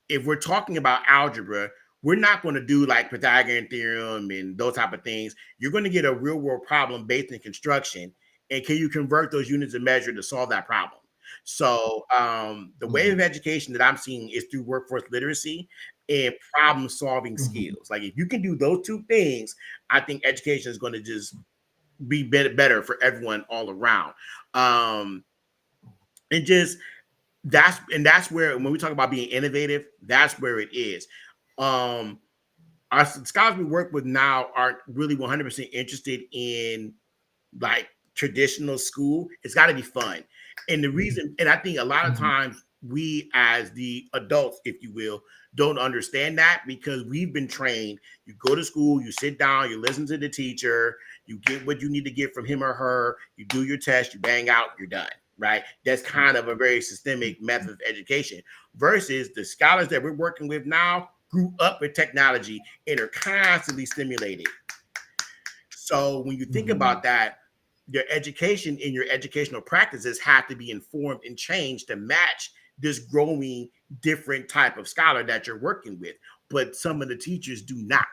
if we're talking about algebra, we're not going to do like Pythagorean theorem and those type of things. You're going to get a real world problem based in construction. And can you convert those units of measure to solve that problem? So the way of education that I'm seeing is through workforce literacy and problem solving skills. Like if you can do those two things, I think education is going to just be better for everyone all around. And just that's where, when we talk about being innovative, that's where it is. Our scholars we work with now aren't really 100% interested in like traditional school. It's got to be fun. And the reason, and I think a lot of times we as the adults, if you will, don't understand that, because we've been trained. You go to school, you sit down, you listen to the teacher, you get what you need to get from him or her, you do your test, you bang out, you're done, right? That's kind of a very systemic method of education, versus the scholars that we're working with now grew up with technology and are constantly stimulated. So when you think about that, your education and your educational practices have to be informed and changed to match this growing different type of scholar that you're working with. But some of the teachers do not.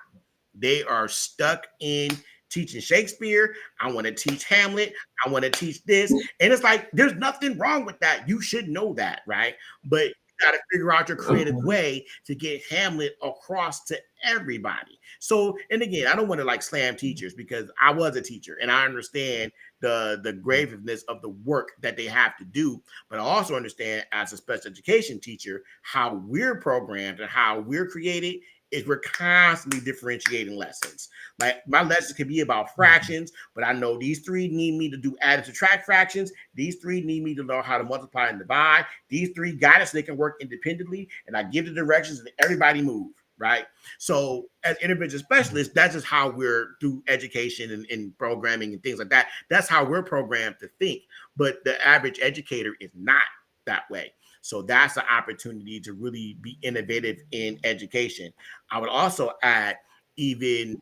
They are stuck in teaching Shakespeare. I want to teach Hamlet. I want to teach this. And it's like, there's nothing wrong with that. You should know that, right? But you got to figure out your creative way to get Hamlet across to everybody. So, and again, I don't want to like slam teachers, because I was a teacher and I understand the graveness of the work that they have to do. But I also understand as a special education teacher, how we're programmed and how we're created is we're constantly differentiating lessons. Like my lessons can be about fractions, but I know these three need me to do add and subtract fractions. These three need me to know how to multiply and divide. These three got it so they can work independently. And I give the directions and everybody move, right? So as intervention specialists, that's just how we're through education and programming and things like that. That's how we're programmed to think. But the average educator is not that way. So that's an opportunity to really be innovative in education. I would also add even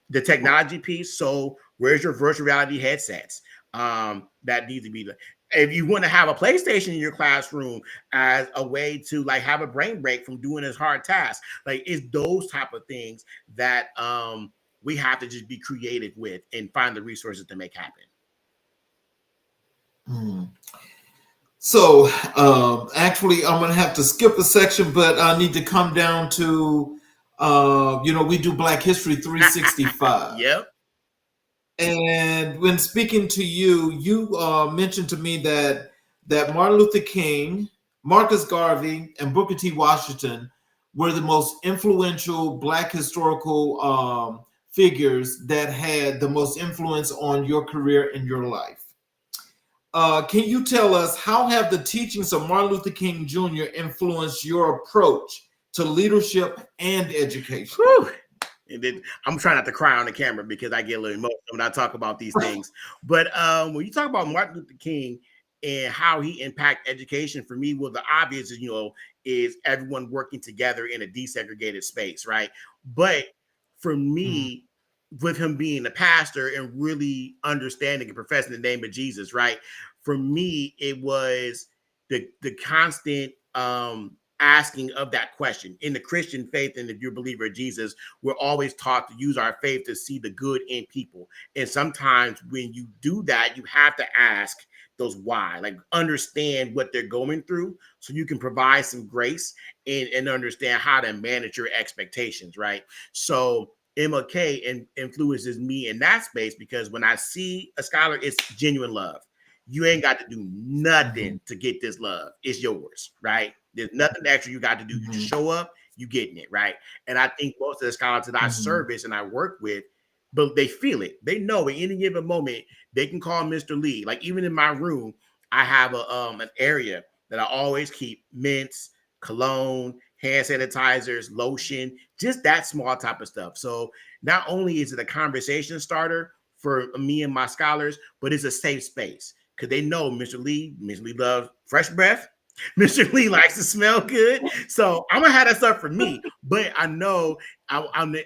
the technology piece. So where's your virtual reality headsets? That needs to be the, if you want to have a PlayStation in your classroom as a way to like have a brain break from doing this hard task, like it's those type of things that we have to just be creative with and find the resources to make happen. So actually, I'm going to have to skip a section, but I need to come down to, we do Black History 365. Yep. And when speaking to you, you mentioned to me that Martin Luther King, Marcus Garvey, and Booker T. Washington were the most influential Black historical figures that had the most influence on your career and your life. Can you tell us, how have the teachings of Martin Luther King Jr. influenced your approach to leadership and education? Whew. And then I'm trying not to cry on the camera because I get a little emotional when I talk about these things. But when you talk about Martin Luther King and how he impacted education, for me, well, the obvious is, is everyone working together in a desegregated space, right? But for me, with him being a pastor and really understanding and professing the name of Jesus, right? For me, it was the constant asking of that question. In the Christian faith, and if you're a believer of Jesus, we're always taught to use our faith to see the good in people. And sometimes when you do that, you have to ask those why, like understand what they're going through so you can provide some grace and understand how to manage your expectations, right? So MLK influences me in that space because when I see a scholar, it's genuine love. You ain't got to do nothing to get this love. It's yours, right? There's nothing extra you got to do. You just show up, you getting it, right? And I think most of the scholars that I service and I work with, but they feel it. They know at any given moment they can call Mr. Lee. Like even in my room, I have an area that I always keep mints, cologne, hand sanitizers, lotion, just that small type of stuff. So not only is it a conversation starter for me and my scholars, but it's a safe space because they know Mr. Lee loves fresh breath. Mr. Lee likes to smell good. So I'm gonna have that stuff for me, but I know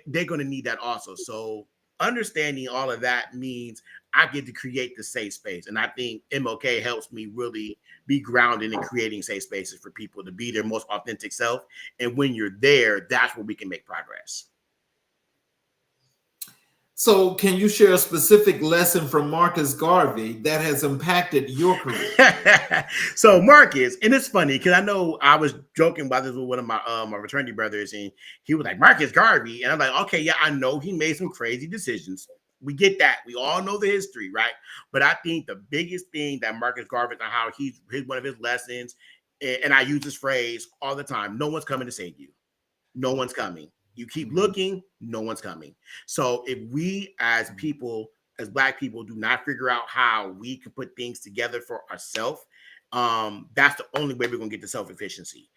they're gonna need that also. So understanding all of that means I get to create the safe space. And I think MLK helps me really be grounded in creating safe spaces for people to be their most authentic self. And when you're there, that's where we can make progress. So can you share a specific lesson from Marcus Garvey that has impacted your career? So Marcus, and it's funny because I know I was joking about this with one of my fraternity brothers, and he was like, Marcus Garvey. And I'm like, okay, yeah, I know he made some crazy decisions. We get that. We all know the history, right? But I think the biggest thing that Marcus Garvey and how he's one of his lessons, and I use this phrase all the time: no one's coming to save you. No one's coming. You keep looking, no one's coming. So if we as people, as Black people, do not figure out how we can put things together for ourselves, that's the only way we're going to get to self-efficiency.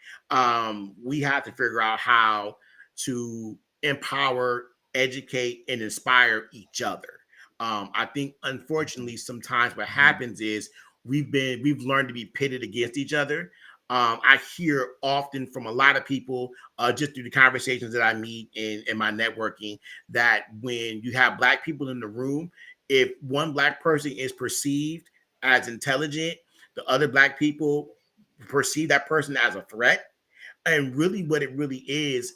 We have to figure out how to empower, educate, and inspire each other. I think, unfortunately, sometimes what happens is we've learned to be pitted against each other. I hear often from a lot of people, just through the conversations that I meet in my networking, that when you have Black people in the room, if one Black person is perceived as intelligent, the other Black people perceive that person as a threat. And really what it really is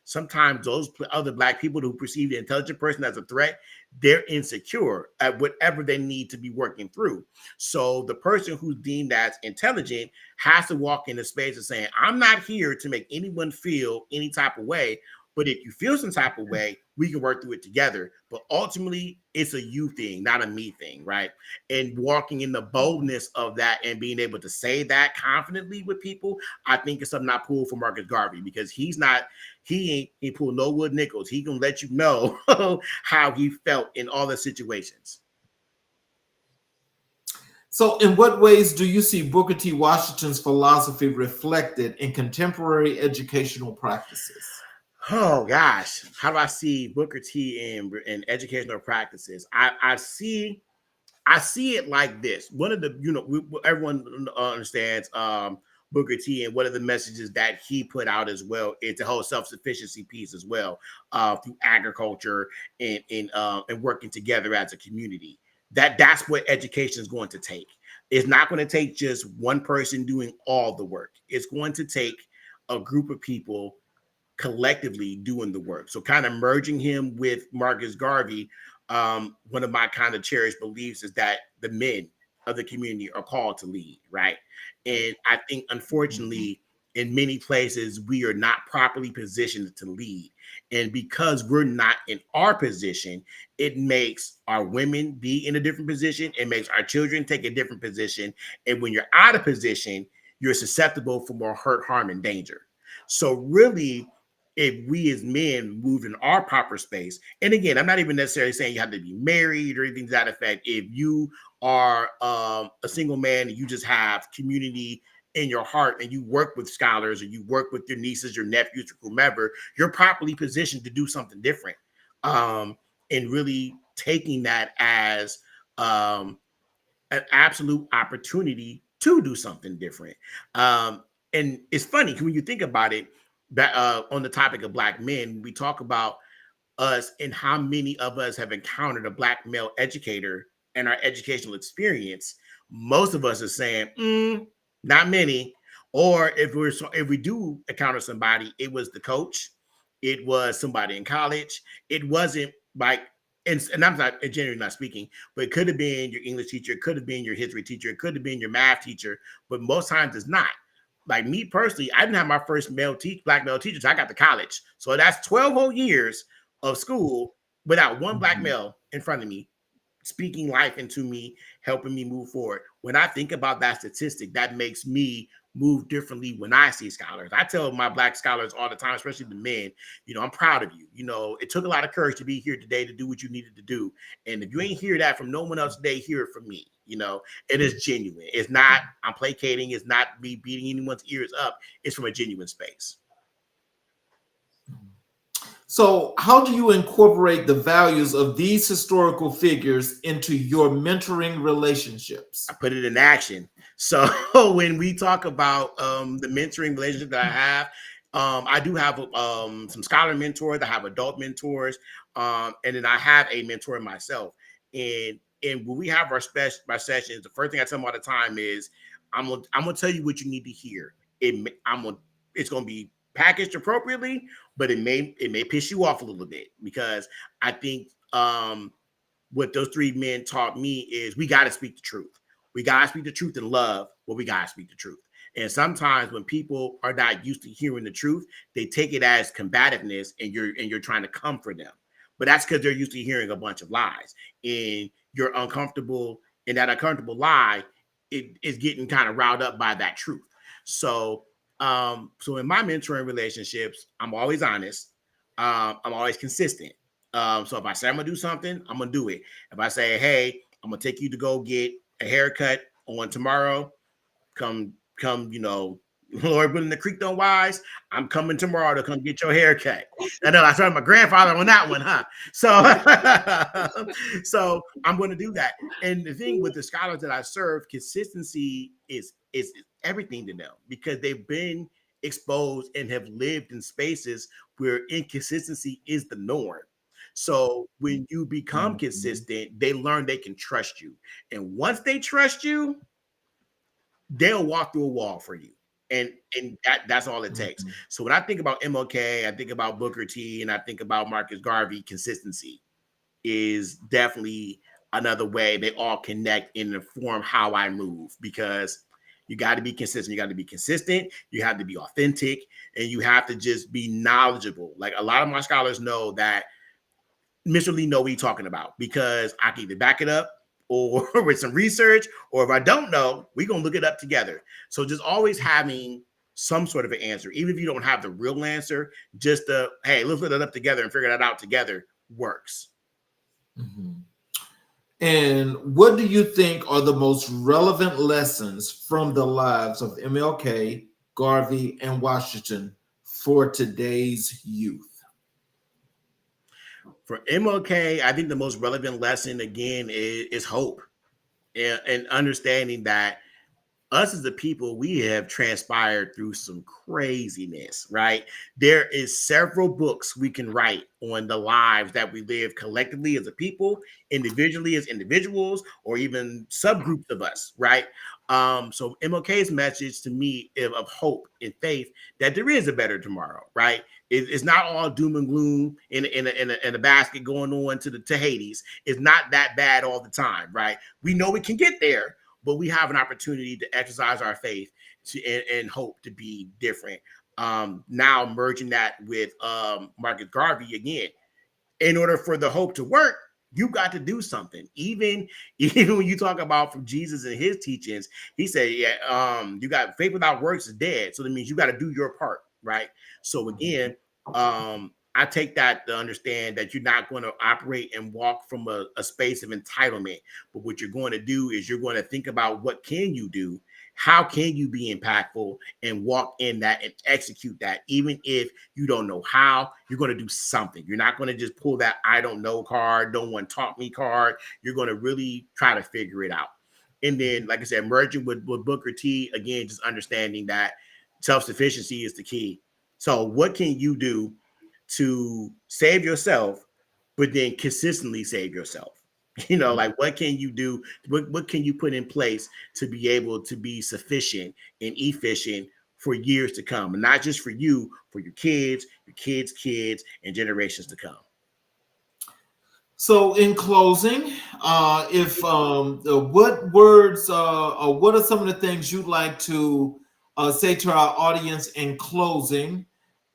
sometimes those other Black people who perceive the intelligent person as a threat, they're insecure at whatever they need to be working through. So the person who's deemed as intelligent has to walk into space of saying, I'm not here to make anyone feel any type of way, but if you feel some type of way, we can work through it together. But ultimately, it's a you thing, not a me thing, right? And walking in the boldness of that and being able to say that confidently with people, I think is something I pull from Marcus Garvey, because he pulled no wood nickels. He can let you know how he felt in all the situations. So in what ways do you see Booker T. Washington's philosophy reflected in contemporary educational practices? Oh gosh, how do I see Booker T in educational practices? I see it like this. One of the, everyone understands Booker T, and one of the messages that he put out as well is the whole self-sufficiency piece as well, through agriculture and working together as a community. That's what education is going to take. It's not going to take just one person doing all the work. It's going to take a group of people collectively doing the work. So kind of merging him with Marcus Garvey, one of my kind of cherished beliefs is that the men of the community are called to lead, right? And I think, unfortunately, in many places, we are not properly positioned to lead. And because we're not in our position, it makes our women be in a different position. It makes our children take a different position. And when you're out of position, you're susceptible for more hurt, harm, and danger. So really, if we as men move in our proper space, and again, I'm not even necessarily saying you have to be married or anything to that effect. If you are a single man and you just have community in your heart and you work with scholars or you work with your nieces, your nephews, or whomever, you're properly positioned to do something different. And really taking that as an absolute opportunity to do something different. And it's funny when you think about it, that on the topic of Black men, we talk about us and how many of us have encountered a Black male educator in our educational experience. Most of us are saying, not many. Or if we do encounter somebody, it was the coach, it was somebody in college. It wasn't like and I'm not generally not speaking, but it could have been your English teacher, it could have been your history teacher, it could have been your math teacher, but most times it's not. Like me personally, I didn't have my first black male teacher until I got to college. So that's 12 whole years of school without one black male in front of me, speaking life into me, helping me move forward. When I think about that statistic, that makes me move differently when I see scholars. I tell my black scholars all the time, especially the men, I'm proud of you. It took a lot of courage to be here today to do what you needed to do. And if you ain't hear that from no one else today, hear it from me. It is genuine. It's not, I'm placating. It's not me beating anyone's ears up. It's from a genuine space. So how do you incorporate the values of these historical figures into your mentoring relationships? I put it in action. So when we talk about the mentoring relationship that I have, I do have some scholar mentors. I have adult mentors, and then I have a mentor myself. And when we have our sessions, the first thing I tell them all the time is, I'm gonna tell you what you need to hear. It's gonna be packaged appropriately, but it may piss you off a little bit, because I think what those three men taught me is we got to speak the truth. We got to speak the truth in love, but we got to speak the truth. And sometimes when people are not used to hearing the truth, they take it as combativeness, and you're trying to comfort them. But that's because they're used to hearing a bunch of lies, and you're uncomfortable. And that uncomfortable lie, it is getting kind of riled up by that truth. So in my mentoring relationships, I'm always honest. I'm always consistent. So if I say I'm gonna do something, I'm gonna do it. If I say, hey, I'm gonna take you to go get a haircut on tomorrow, come, Lord willing, the creek don't rise, I'm coming tomorrow to come get your haircut. I know I started my grandfather on that one, huh? So I'm gonna do that. And the thing with the scholars that I serve, consistency is everything to them, because they've been exposed and have lived in spaces where inconsistency is the norm. So when you become consistent, they learn they can trust you. And once they trust you, they'll walk through a wall for you. And that's all it takes. So when I think about MLK, I think about Booker T, and I think about Marcus Garvey, consistency is definitely another way they all connect and inform how I move, because you got to be consistent. You got to be consistent. You have to be authentic, and you have to just be knowledgeable. Like a lot of my scholars know that Mr. Lee know what he's talking about, because I can either back it up or with some research, or if I don't know, we're going to look it up together. So just always having some sort of an answer, even if you don't have the real answer, just hey, let's look it up together and figure that out together works. Mm-hmm. And what do you think are the most relevant lessons from the lives of MLK, Garvey, and Washington for today's youth? For MLK, I think the most relevant lesson, again, is hope, and understanding that us as a people, we have transpired through some craziness, right? There is several books we can write on the lives that we live collectively as a people, individually as individuals, or even subgroups of us, right? So MLK's message to me of hope and faith that there is a better tomorrow, right? It's not all doom and gloom in a basket going on to Hades. It's not that bad all the time, right? We know we can get there, but we have an opportunity to exercise our faith and hope to be different. Now merging that with Marcus Garvey again, in order for the hope to work, you got to do something. Even when you talk about from Jesus and his teachings, he said, you got faith without works is dead. So that means you got to do your part, right? So again, I take that to understand that you're not going to operate and walk from a space of entitlement, but what you're going to do is you're going to think about what can you do, how can you be impactful, and walk in that and execute that. Even if you don't know how, you're going to do something. You're not going to just pull that I don't know card, no one taught me card. You're going to really try to figure it out. And then, like I said, merging with Booker T, again, just understanding that self-sufficiency is the key. So what can you do to save yourself, but then consistently save yourself? Like what can you do? What can you put in place to be able to be sufficient and efficient for years to come? And not just for you, for your kids, kids, and generations to come. So, in closing, if what words or what are some of the things you'd like to say to our audience in closing,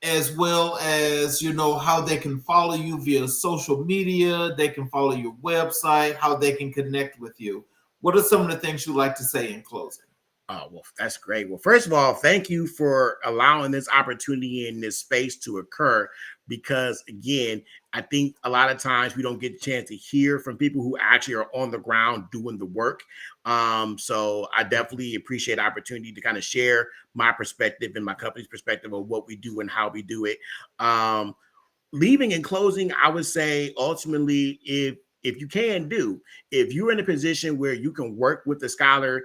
as well as how they can follow you via social media, they can follow your website, how they can connect with you. What are some of the things you'd like to say in closing? Oh, well, that's great. Well, first of all, thank you for allowing this opportunity in this space to occur because, again, I think a lot of times we don't get a chance to hear from people who actually are on the ground doing the work. So I definitely appreciate the opportunity to kind of share my perspective and my company's perspective of what we do and how we do it. Um, Leaving and closing, I would say ultimately, if you can do, if you're in a position where you can work with a scholar,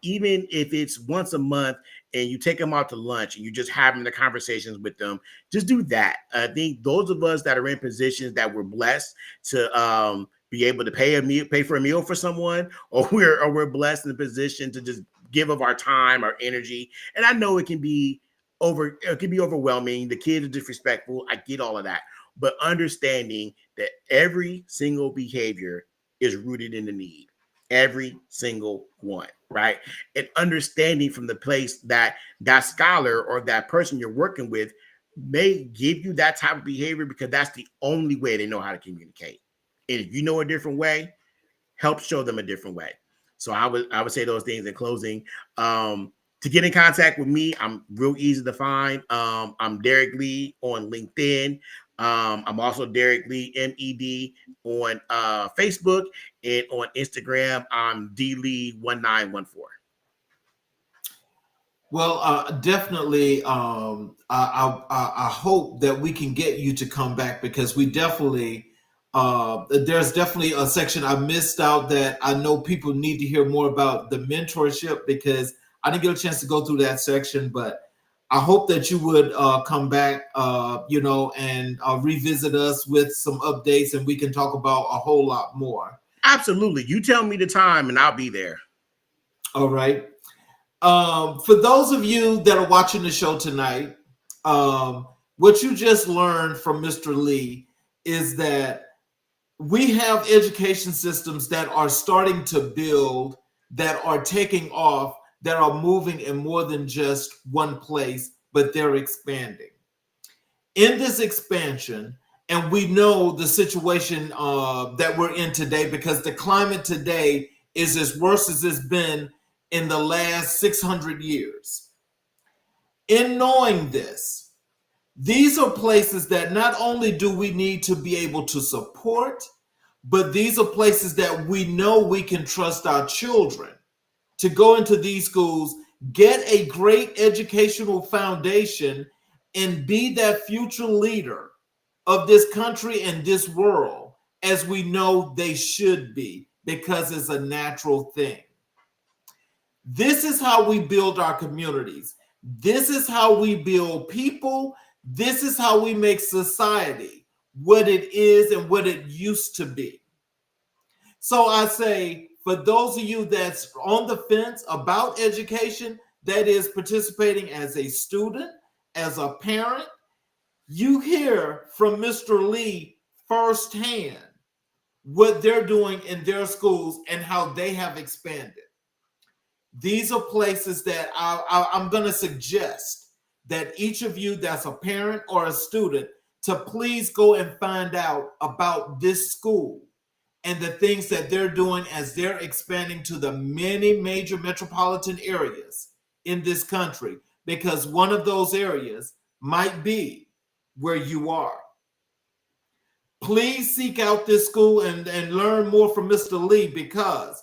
even if it's once a month and you take them out to lunch and you're just having the conversations with them, just do that. I think those of us that are in positions that we're blessed to be able to pay for a meal for someone, or we're blessed in a position to just give of our time, our energy. And I know it can be overwhelming. The kids are disrespectful. I get all of that. But understanding that every single behavior is rooted in the need. Every single one, right? And understanding from the place that that scholar or that person you're working with may give you that type of behavior because that's the only way they know how to communicate. And if you know a different way, help show them a different way. So I would say those things in closing. To get in contact with me, I'm real easy to find. I'm Derek Lee on LinkedIn. I'm also Derek Lee MED on Facebook, and on Instagram, I'm DLee1914. Well, definitely. I hope that we can get you to come back because we definitely. There's definitely a section I missed out that I know people need to hear more about the mentorship because I didn't get a chance to go through that section. But I hope that you would come back, and revisit us with some updates, and we can talk about a whole lot more. Absolutely. You tell me the time and I'll be there. All right. For those of you that are watching the show tonight, what you just learned from Mr. Lee is that we have education systems that are starting to build, that are taking off, that are moving in more than just one place, but they're expanding. In this expansion, and we know the situation that we're in today because the climate today is as worse as it's been in the last 600 years. In knowing this, these are places that not only do we need to be able to support, but these are places that we know we can trust our children to go into these schools, get a great educational foundation, and be that future leader of this country and this world as we know they should be because it's a natural thing. This is how we build our communities. This is how we build people. This is how we make society what it is and what it used to be. So I say, for those of you that's on the fence about education, that is participating as a student, as a parent, you hear from Mr. Lee firsthand what they're doing in their schools and how they have expanded. These are places that I'm going to suggest that each of you that's a parent or a student to please go and find out about this school and the things that they're doing as they're expanding to the many major metropolitan areas in this country, because one of those areas might be where you are. Please seek out this school and learn more from Mr. Lee because,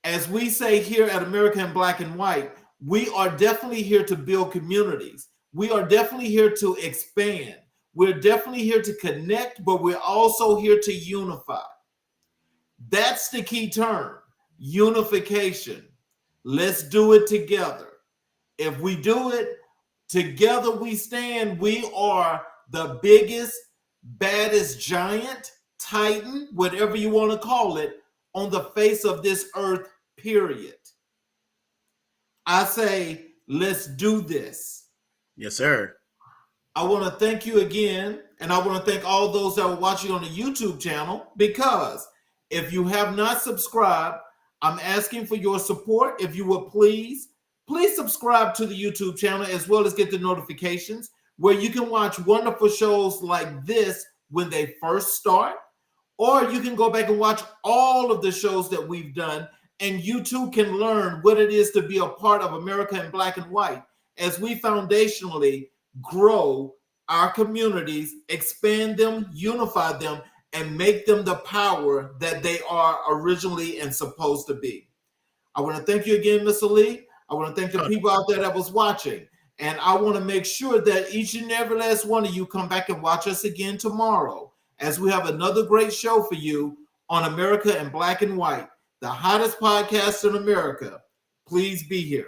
as we say here at America in Black and White, we are definitely here to build communities. We are definitely here to expand. We're definitely here to connect, but we're also here to unify. That's the key term, unification. Let's do it together. If we do it together, we stand. We are the biggest, baddest giant, titan, whatever you want to call it, on the face of this earth, period. I say, let's do this. Yes, sir. I want to thank you again, and I want to thank all those that are watching on the YouTube channel, because if you have not subscribed, I'm asking for your support. If you would please subscribe to the YouTube channel, as well as get the notifications, where you can watch wonderful shows like this when they first start, or you can go back and watch all of the shows that we've done, and you too can learn what it is to be a part of America in Black and White, as we foundationally grow our communities, expand them, unify them, and make them the power that they are originally and supposed to be. I want to thank you again, Mr. Lee. I want to thank the people out there that was watching. And I want to make sure that each and every last one of you come back and watch us again tomorrow, as we have another great show for you on America in Black and White, the hottest podcast in America. Please be here.